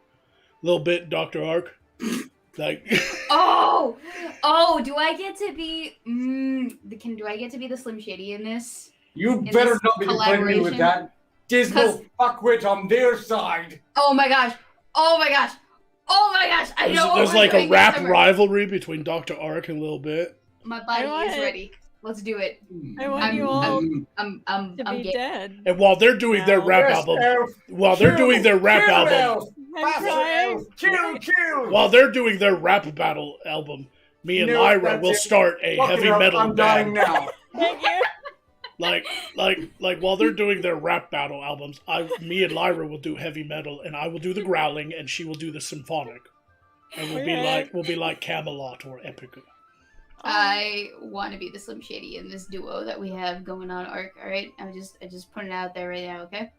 Little bit, Doctor Ark. Like, Oh, do I get to be? Do I get to be the Slim Shady in this? You In better this not be defending me with collaboration? that dismal 'Cause- fuckwit on their side. Oh my gosh! Oh my gosh! Oh my gosh! I know. what there's we're like a doing rap this summer. rivalry between Doctor Ark and Little Bit. My body I is want- ready. Let's do it. I want I'm- you all I'm to be gay. dead. And while they're doing their Now- rap Yes, album, elf. while they're Kill, doing their rap kill, album, elf. I'm Faster, trying. elf. Kill. while they're doing their rap battle album, Me and No, Lyra that's will it. start a Fuck it heavy up, metal I'm dying band. now. Thank you. Like while they're doing their rap battle albums, me and Lyra will do heavy metal, and I will do the growling, and she will do the symphonic, and we'll be like Camelot or Epica. I want to be the Slim Shady in this duo that we have going on arc. All right, I just putting it out there right now. Okay.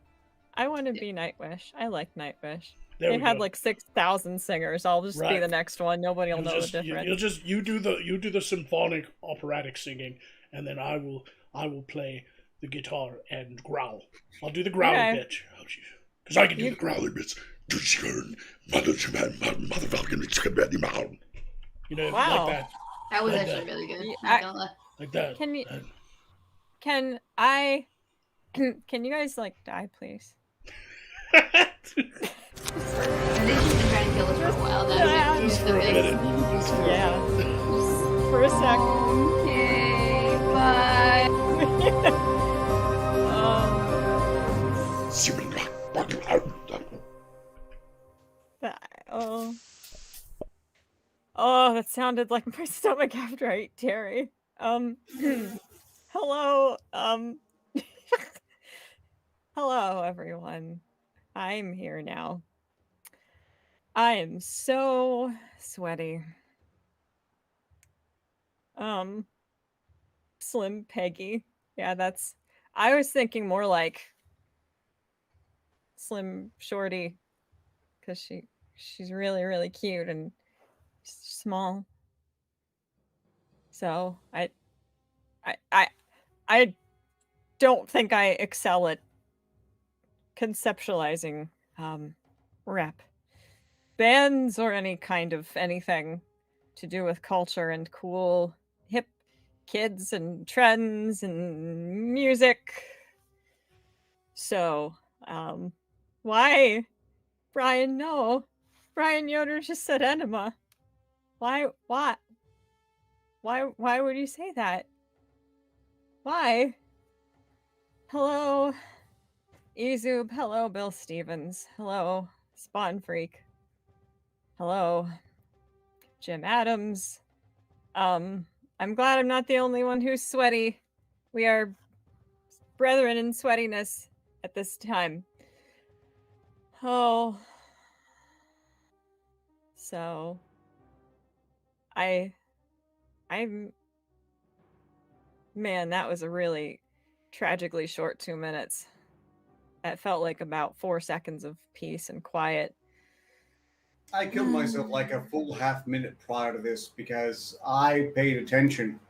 I want to be Nightwish. I like Nightwish. There They we had go. like 6,000 singers. I'll just be Right. the next one. Nobody will know the difference. You do the symphonic operatic singing, and then I will play the guitar and growl. I'll do the growling Okay. bitch. Because I can do You- the growling bitch. You know, Wow. like that. That was Like actually that. really good. Yeah, Not gonna lie. Like that. Can you- And- Can I? Can you guys like die, please? I think she's been trying to kill us for a while now. Yeah. Just For a minute. Yeah. For a sec. Okay, bye. Oh. Oh, that sounded like my stomach after I ate Terry. Hello. Hello, everyone. I'm here now. I am so sweaty. Slim Peggy. Yeah, I was thinking more like Slim Shorty, because she's really, really cute and small. So I don't think I excel at conceptualizing rap bands or any kind of anything to do with culture and cool hip kids and trends and music. So why, Brian? No, Brian Yoder just said enema. Why would you say that? Why? Hello, Ezub. Hello, Bill Stevens. Hello, Spawn Freak. Hello, Jim Adams. I'm glad I'm not the only one who's sweaty. We are brethren in sweatiness at this time. Oh. So I'm man, that was a really tragically short 2 minutes. That felt like about 4 seconds of peace and quiet. I killed myself like a full half minute prior to this because I paid attention.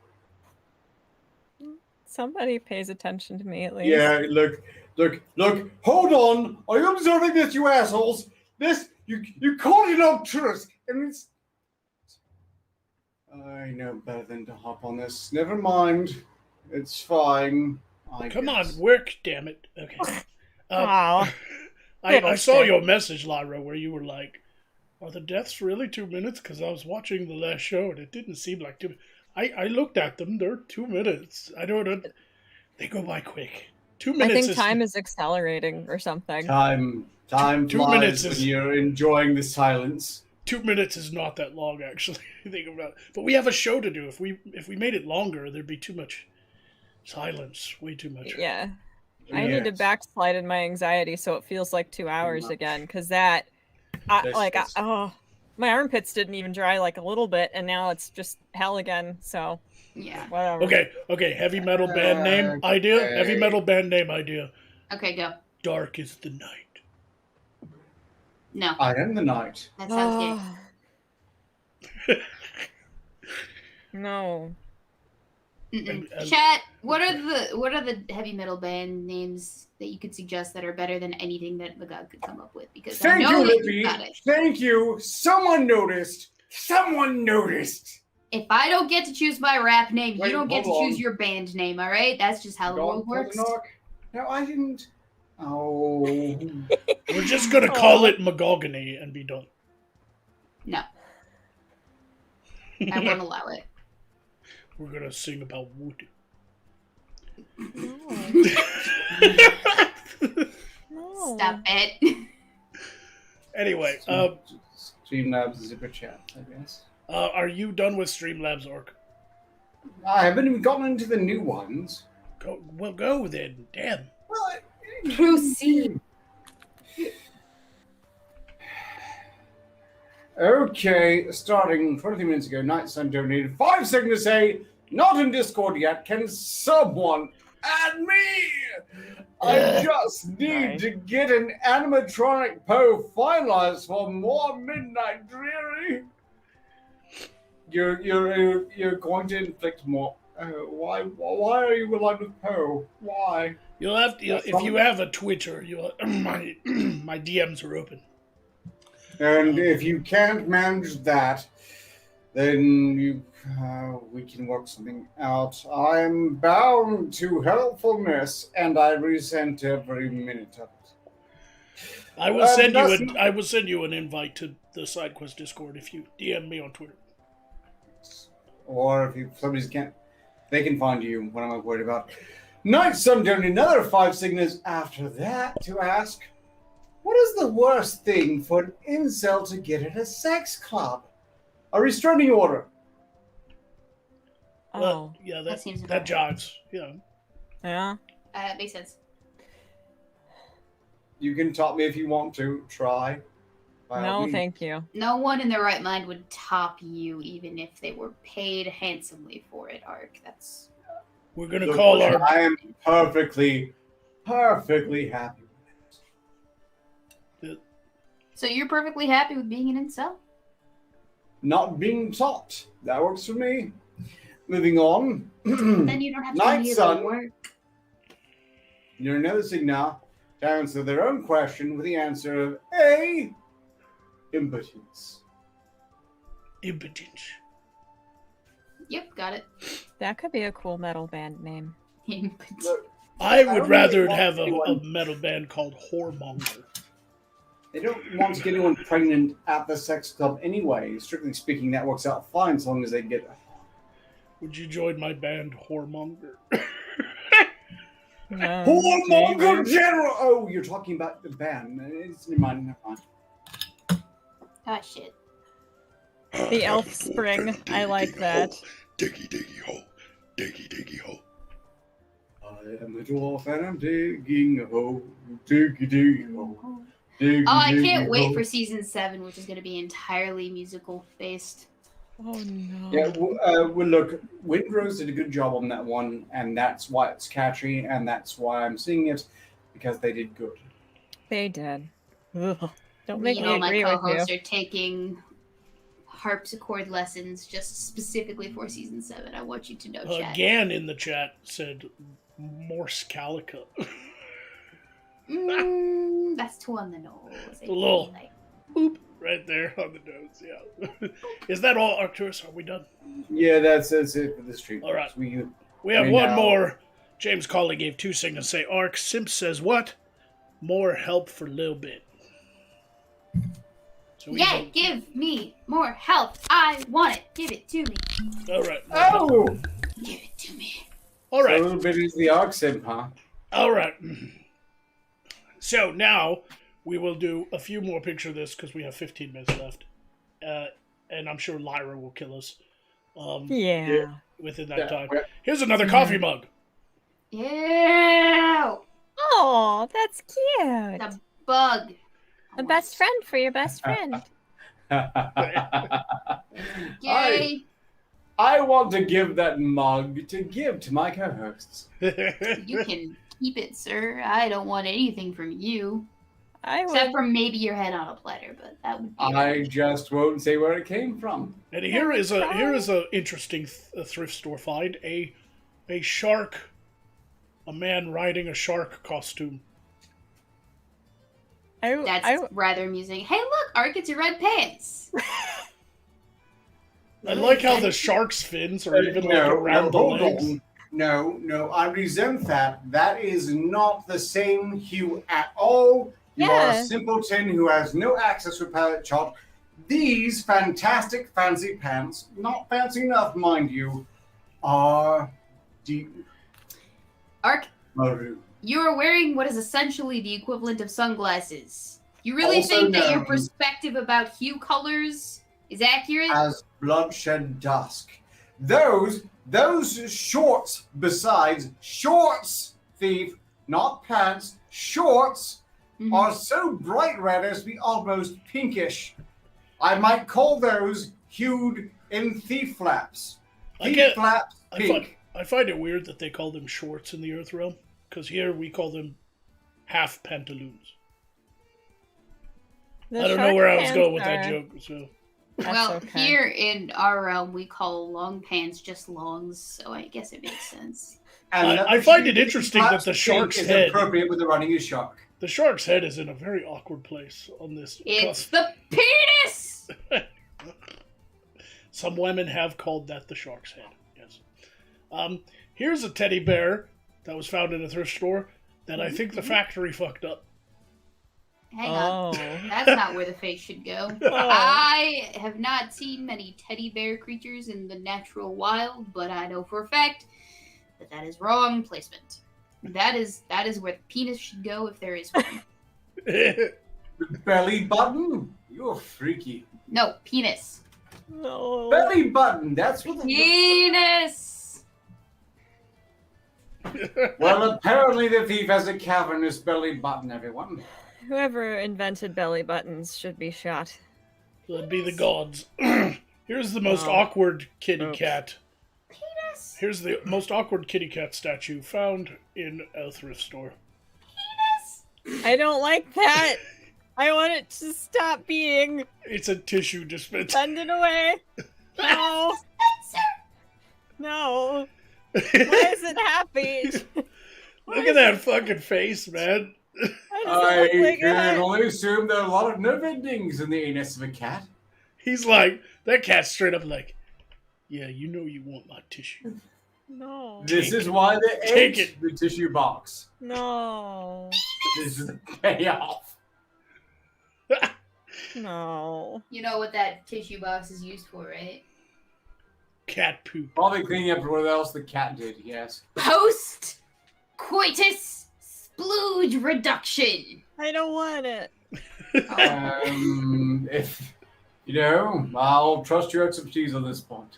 Somebody pays attention to me at least. Yeah, look, hold on. Are you observing this, you assholes? You called it obtuse, and it's... I know better than to hop on this. Never mind. It's fine. Come on, work, damn it. Okay. Wow. I saw your message, Lyra, where you were like, are the deaths really 2 minutes? Because I was watching the last show and it didn't seem like 2 minutes. I looked at them. They're 2 minutes. I don't know. They go by quick. 2 minutes I think time is accelerating or something. Time 2 flies minutes when is- you're enjoying the silence. 2 minutes is not that long, actually. Think about it. But we have a show to do. If we made it longer, there'd be too much silence. Way too much. Yeah. I need to Yes. backslide in my anxiety so it feels like 2 hours much. again, because my armpits didn't even dry like a little bit, and now it's just hell again. So Yeah. whatever. Okay. Heavy metal band name idea. Heavy metal band name idea. Okay, go. Dark is the night. No, I am the night. that sounds gay. No. Chat. What are the heavy metal band names that you could suggest that are better than anything that Magog could come up with? Because I Thank know you, that Lippy. you got it. Thank you. Someone noticed. If I don't get to choose my rap name, Wait, you don't get to hold on. choose your band name. All right? That's just how the world works. No, I didn't. Oh. We're just gonna call it Magogany and be done. No, I won't allow it. We're gonna sing about wood. No. Stop it. Anyway, Streamlabs Zipper Chat, I guess. Are you done with Streamlabs, Orc? I haven't even gotten into the new ones. Go then. Damn. Well, Proceed. Okay, starting 23 minutes ago, Night Sun donated 5 seconds to say, not in Discord yet, can someone add me? I just need to get an animatronic Poe finalized for more Midnight Dreary. You're going to inflict more. Why are you aligned with Poe? Why? You'll have to, if you have a Twitter, my DMs are open. And if you can't manage that, then we can work something out. I'm bound to helpfulness, and I resent every minute of it. I will send you an invite to the SideQuest Discord if you DM me on Twitter. Or if somebody can't, they can find you. What am I worried about? Night Sun donated another 5 signals after that to ask, what is the worst thing for an incel to get at a sex club? A restraining order. Well, yeah, that seems that jives. Yeah. Yeah. Makes sense. You can top me if you want to. Try. No, thank you. No one in their right mind would top you, even if they were paid handsomely for it, Ark. That's. We're gonna call our. I am perfectly happy. So you're perfectly happy with being an incel? Not being taught. That works for me. Moving on. Then you don't have to Night do the Sun. work. You're noticing now to answer their own question with the answer of A. Impotence. Impotence. Yep, got it. That could be a cool metal band name. Impotence. Look, I would don't rather really want have a anyone- metal band called Whoremonger. They don't want to get anyone pregnant at the sex club anyway. Strictly speaking, that works out fine as long as they get. Would you join my band Whoremonger? Whoremonger General! Oh, you're talking about the band. Never mind. Ah, shit. The elf spring. I like that. Diggy, diggy, hole. Diggy, diggy, hole. I am a dwarf and I'm digging a hole. Diggy, diggy, hole. Diggy, Oh, I diggy, can't wait hole. for season 7, which is going to be entirely musical based. Oh no. Yeah, well, look, Windrose did a good job on that one, and that's why it's catchy, and that's why I'm seeing it, because they did good. They did. Ugh. Don't make You me know, my agree with you. co-hosts are taking harpsichord lessons just specifically for season 7. I want you to know, chat. Gan in the chat said Morskalica. That's two on the nose. A little boop right there on the nose. Yeah. Is that all, Arcturus? Are we done? Yeah, that's it for this stream. All right. We have right one now- more. James Colley gave 2 signals. Say Arc. Simp says what? More help for Lil Bit. So Yeah, give me more help. I want it. Give it to me. All right. Oh! Give it to me. All right. A little bit is the Arc Simp, huh? All right. So now we will do a few more picture this because we have 15 minutes left. And I'm sure Lyra will kill us Yeah. within that time. well- Here's another coffee mug. Ew. Oh, that's cute. The bug. A best friend for your best friend. Yay. I want to give that mug to give to my co-hosts. You can keep it, sir. I don't want anything from you. I Except would. for maybe your head on a platter, but that would be I just won't say where it came from. And here is a interesting thrift store find. A shark, a man riding a shark costume. That's rather amusing. Hey, look, Ark, it's your red pants. I like how the shark's fins are even like around the hold legs. on. No, I resent that. That is not the same hue at all. You are a Yeah. simpleton who has no access to a palette chart. These fantastic fancy pants, not fancy enough, mind you, are deep Ark, maroon. you are wearing what is essentially the equivalent of sunglasses. You really Also think that your known- perspective about hue colors is accurate. as bloodshed dusk. Those shorts, besides shorts, thief, not pants, shorts, are so bright red as to be almost pinkish. I might call those hued in thief flaps. Thief flaps pink. I find it weird that they call them shorts in the Earth Realm, because here we call them half pantaloons. The I don't know shark where I was pants going with that are- joke. So Well, okay. here in our realm, we call long pants just longs, so I guess it makes sense. And I find it interesting that the pink shark's is head, appropriate with the running a shark. the shark's head, is in a very awkward place on this. It's the penis! Some women have called that the shark's head. Yes. Here's a teddy bear that was found in a thrift store that I think the factory fucked up. Hang on. Oh. That's not where the face should go. I have not seen many teddy bear creatures in the natural wild, but I know for a fact that is wrong placement. That is where the penis should go if there is one. Belly button? You're freaky. No, penis. No. Belly button, that's what the... Penis! Well, apparently the thief has a cavernous belly button, everyone. Whoever invented belly buttons should be shot. That'd be the gods. Here's the most Oh. awkward kitty Oops. cat. Penis! Here's the most awkward kitty cat statue found in a thrift store. I don't like that. I want it to stop being. It's a tissue dispenser. Send it away. No. No. Why is it happy? Look at that fucking face, man. I look like can that? only assume there are a lot of nerve endings in the anus of a cat. He's like, that cat's straight up like, yeah, you know you want my tissue. No. This is why they Take ate the tissue box. No. This is the payoff. No. You know what that tissue box is used for, right? Cat poop. Probably cleaning up what else the cat did, yes. Post coitus splooge reduction. I don't want it. If, I'll trust your expertise on this point.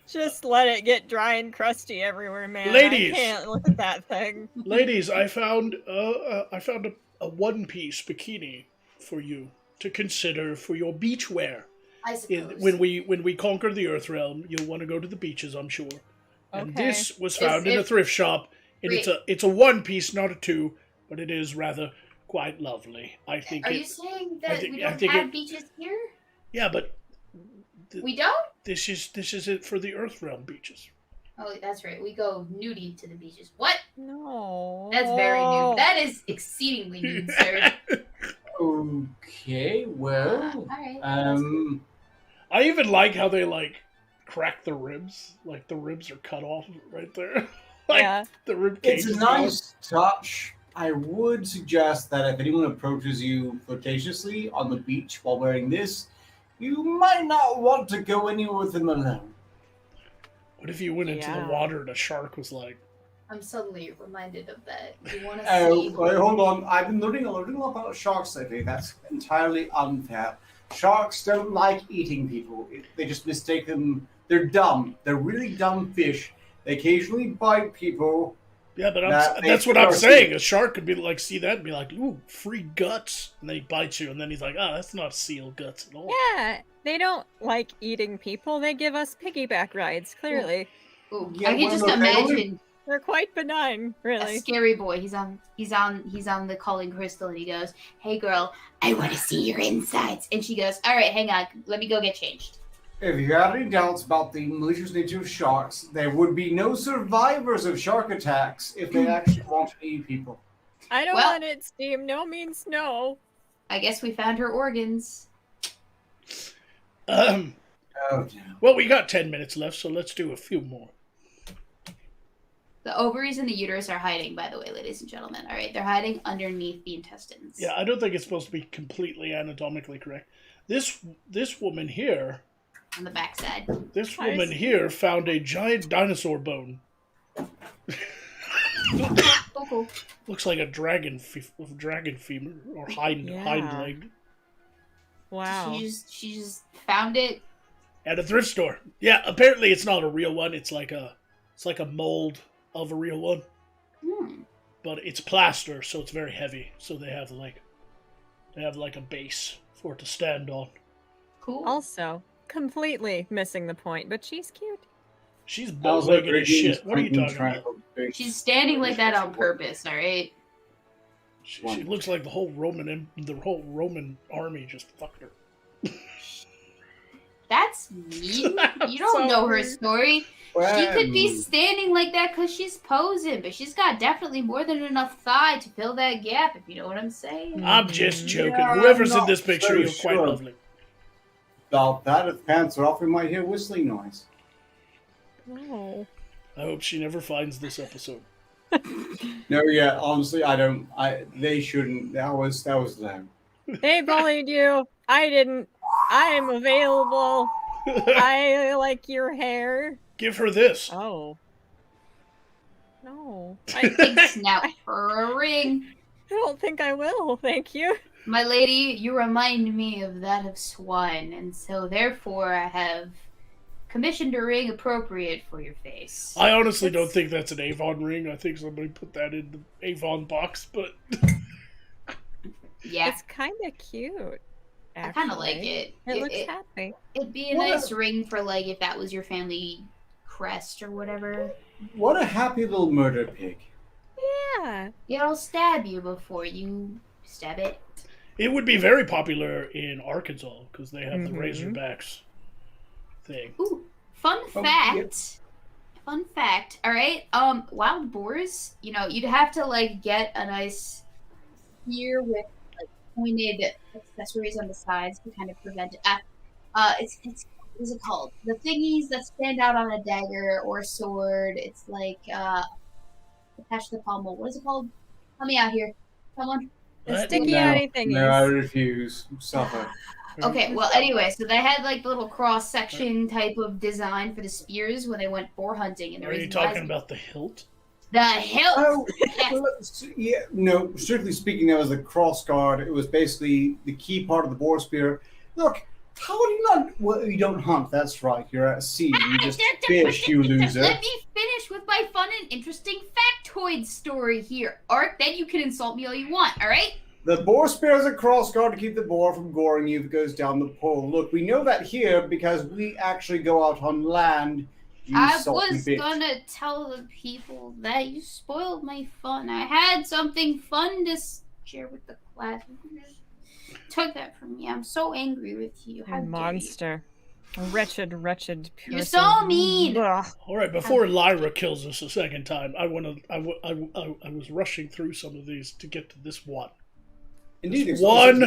Just let it get dry and crusty everywhere, man. Ladies. I can't look at that thing. Ladies, I found a one-piece bikini for you to consider for your beach wear. I suppose. When we conquer the Earth Realm, you'll want to go to the beaches, I'm sure. And Okay. this was found in a If- thrift shop, and Wait. it's a one piece, not a two, but it is rather quite lovely. I think Are you saying that think- we I don't think have it- beaches here? yeah, but We don't? this is it for the Earth Realm beaches. Oh, that's right. We go nudie to the beaches. What? No. That's very nude. That is exceedingly nude, sir. Okay, well, Alright. I even like how they crack the ribs, like the ribs are cut off right there. Yeah. The rib cage. it's a is nice touch. I would suggest that if anyone approaches you flirtatiously on the beach while wearing this, you might not want to go anywhere with them alone. What if you went into the Yeah. water and a shark was like, I'm suddenly reminded of that. You want to Oh, see? wait, hold on. I've been learning a lot about sharks lately. That's entirely unfair. Sharks don't like eating people. They just mistake them. They're dumb. They're really dumb fish. They occasionally bite people. yeah, but That that's makes what I'm sense. saying. A shark could be like, see that and be like, ooh, free guts. And then he bites you, and then he's like, oh, that's not seal guts at all. Yeah. They don't like eating people. They give us piggyback rides, clearly. Ooh, Yeah, I can well, just no, they only- imagine They're quite benign, a really. scary boy. He's on the calling crystal, and he goes, "Hey, girl, I want to see your insides." And she goes, "All right, hang on, let me go get changed." If you have any doubts about the malicious nature of sharks, there would be no survivors of shark attacks if they actually want to eat people. I don't Well- want it, Steam. No means no. I guess we found her organs. Oh, no. Well, we got 10 minutes left, so let's do a few more. The ovaries and the uterus are hiding, by the way, ladies and gentlemen. All right, they're hiding underneath the intestines. Yeah, I don't think it's supposed to be completely anatomically correct. This woman here, On the backside. this Nice. woman here found a giant dinosaur bone. Oh, cool. Looks like a dragon femur or hind Yeah. hind leg. Wow. She just found it At a thrift store. Yeah, apparently it's not a real one. It's like a mold of a real one. But it's plaster, so it's very heavy. So they have like a base for it to stand on. Cool. Also, completely missing the point, but she's cute. She's bow-legged as shit. What are you talking about? She's standing like that on purpose, alright? She looks like the whole Roman army just fucked her. That's mean. You don't know her story. She could be standing like that because she's posing, but she's got definitely more than enough thigh to fill that gap, if you know what I'm saying. I'm just joking. Yeah, Whoever's I'm in this not picture, so you're quite sure. lovely. About that, if pants are off, we might hear whistling noise. No. I hope she never finds this episode. No, yeah, honestly, they shouldn't. That was them. They bullied you. I didn't. I am available. I like your hair. Give her this. Oh. No. Big snout for a ring. I don't think I will, thank you. My lady, you remind me of that of swine, and so therefore I have commissioned a ring appropriate for your face. I honestly don't think that's an Avon ring. I think somebody put that in the Avon box, but... Yeah. It's kind of cute. I kind of like it. It looks happy. It'd be a nice ring for, like, if that was your family crest or whatever. What a happy little murder pig. Yeah. It'll stab you before you stab it. It would be very popular in Arkansas, because they have the Razorbacks thing. Ooh, fun fact. Yeah. Fun fact, alright? Wild boars, you'd have to, like, get a nice spear with, like, pointed accessories on the sides to kind of prevent it. It's what is it called? The thingies that stand out on a dagger or a sword. It's like, attached to the pommel. What is it called? Help me out here. Someone? The sticky outy thingies. No, I refuse. Suffer. Okay, well, anyway, so they had, like, the little cross-section type of design for the spears when they went boar hunting. And Are you talking about the hilt? The hilt! Oh, Yes. well, yeah, no, strictly speaking, that was the cross guard. It was basically the key part of the boar spear. Look, how do you not... Well, you don't hunt, that's right. You're at sea. You just fish, you loser. Let me finish with my fun and interesting factoid story here, Ark. Then you can insult me all you want, alright? The boar spear is a cross guard to keep the boar from goring you if it goes down the pole. Look, we know that here because we actually go out on land. I was gonna tell the people that you spoiled my fun. I had something fun to share with the class. You just took that from me. I'm so angry with you. How A monster. A wretched person. You're so mean. Ugh. All right, before Lyra kills us a second time, I was rushing through some of these to get to this one. Indeed, One.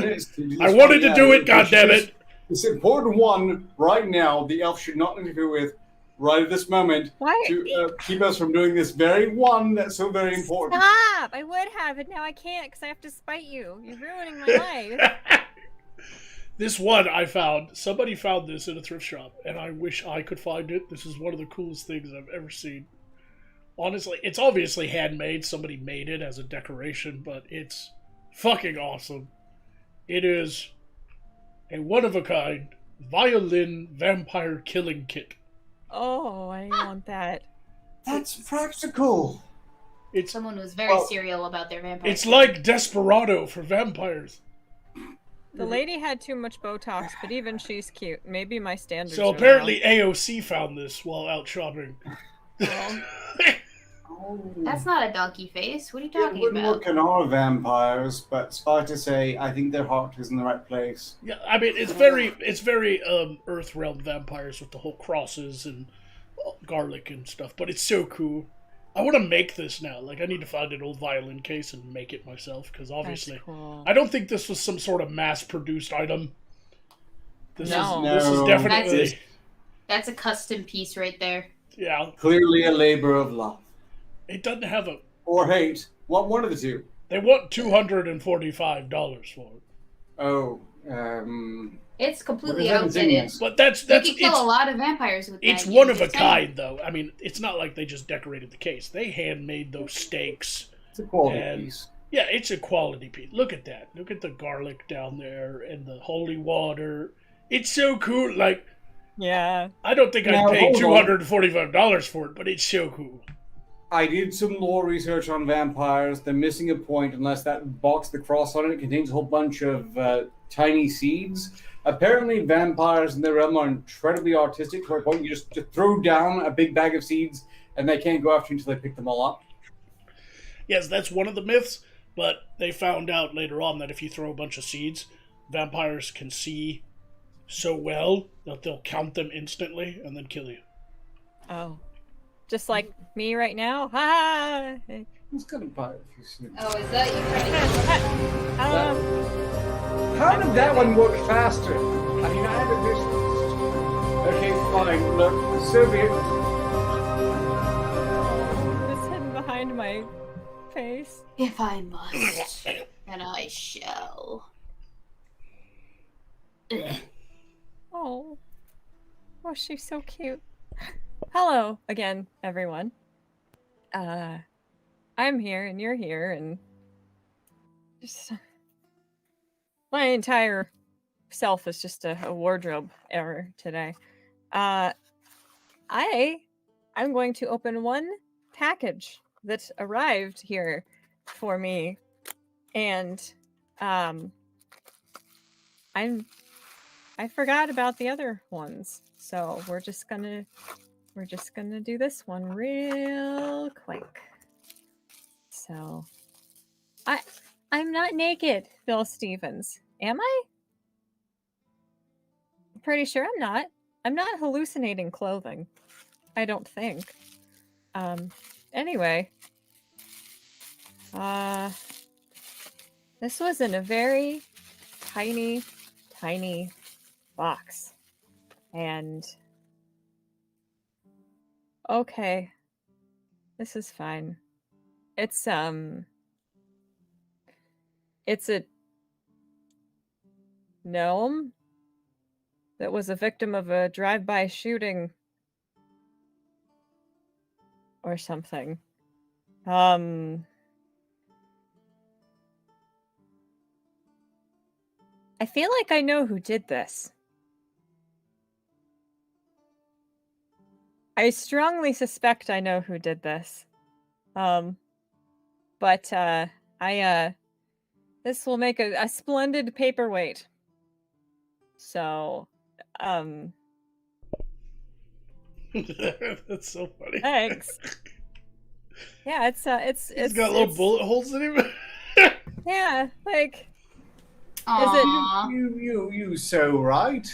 I wanted to do it, goddammit. This important one right now, the elf should not interfere with right at this moment to keep us from doing this very one that's so very important. Stop! I would have, and now I can't because I have to spite you. You're ruining my life. This one I found. Somebody found this in a thrift shop, and I wish I could find it. This is one of the coolest things I've ever seen. Honestly, it's obviously handmade. Somebody made it as a decoration, but it's fucking awesome. It is a one-of-a-kind violin vampire killing kit. Oh, I want that. That's practical. It's Someone was very serial about their vampire. It's like Desperado for vampires. The lady had too much Botox, but even she's cute. Maybe my standards So are apparently AOC found this while out shopping. That's not a donkey face. What are you It talking wouldn't about? look on our vampires, but suffice to say, I think their heart is in the right place. Yeah, I mean it's very Earth Realm vampires with the whole crosses and garlic and stuff, but it's so cool. I want to make this now. Like I need to find an old violin case and make it myself because obviously That's cool. I don't think this was some sort of mass-produced item. This No. is definitely That's a custom piece right there. yeah. Clearly a labor of love. It doesn't have a. Or hate. One of the two. They want $245 for it. Oh, It's completely What is that thing? outfitted. But that's You could kill it's, a lot of vampires with that. it's you one know of a what I'm saying? kind though. I mean, it's not like they just decorated the case. They handmade those stakes. it's a quality And- piece. Yeah, it's a quality piece. Look at that. Look at the garlic down there and the holy water. It's so cool. Like Yeah. I don't think Now, I'd pay hold on. $245 for it, but it's so cool. I did some lore research on vampires. They're missing a point unless that box, the cross on it, contains a whole bunch of tiny seeds. Apparently, vampires in their realm are incredibly artistic to a point you just throw down a big bag of seeds and they can't go after you until they pick them all up. Yes, that's one of the myths, but they found out later on that if you throw a bunch of seeds, vampires can see so well that they'll count them instantly and then kill you. Oh. Just like me right now? Ha! Who's gonna buy it if you see it? Oh, is that you trying to How did that one work faster? I mean, I had a vision. Okay, fine. Look, Soviet. It's hidden behind my face. If I must, then I shall. Oh. Oh, she's so cute. Hello again, everyone. I'm here and you're here and just my entire self is just a wardrobe error today. I'm going to open one package that arrived here for me, and I forgot about the other ones, so we're just gonna do this one real quick. So I'm not naked, Bill Stevens. Am I? I'm pretty sure I'm not. I'm not hallucinating clothing. I don't think. Anyway. This was in a very tiny box. And okay. This is fine. It's a gnome that was a victim of a drive-by shooting or something. I feel like I know who did this. I strongly suspect I know who did this. But this will make a splendid paperweight. So, That's so funny. thanks. Yeah, it's He's got little bullet holes in him. yeah, like Aww. You so right.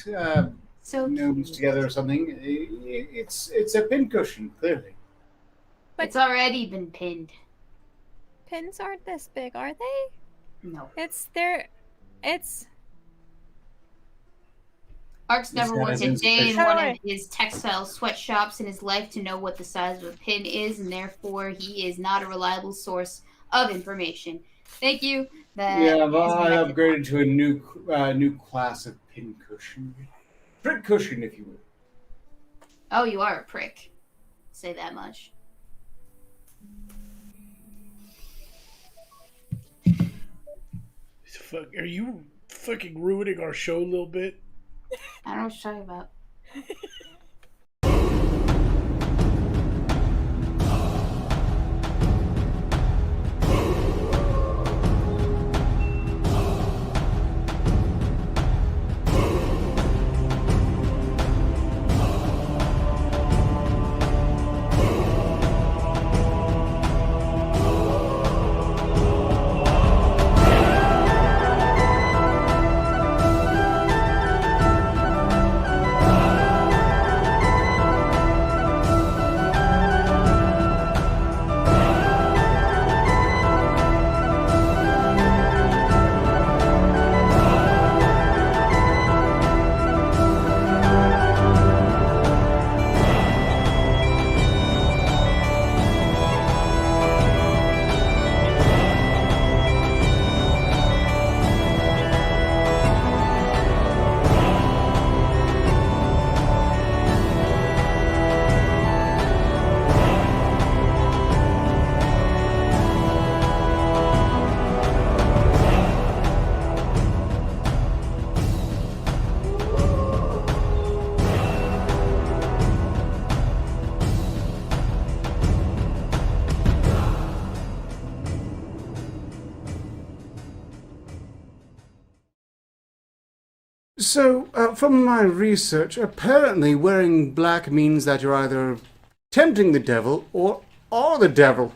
So Gnomes cute. together or something. It's a pincushion, clearly. It's already been pinned. pins aren't this big, are they? No. It's Ark's never This worked guy's a day in insufficient. one Sorry. of his textile sweatshops in his life to know what the size of a pin is, and therefore he is not a reliable source of information. Thank you. Yeah, but I upgraded to a new class of pincushion. Prick cushion, if you will. Oh, you are a prick. Say that much. Fuck, are you fucking ruining our show a little bit? I don't know what you're talking about. So, from my research, apparently wearing black means that you're either tempting the devil or are the devil.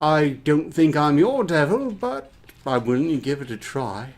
I don't think I'm your devil, but I'm willing to give it a try.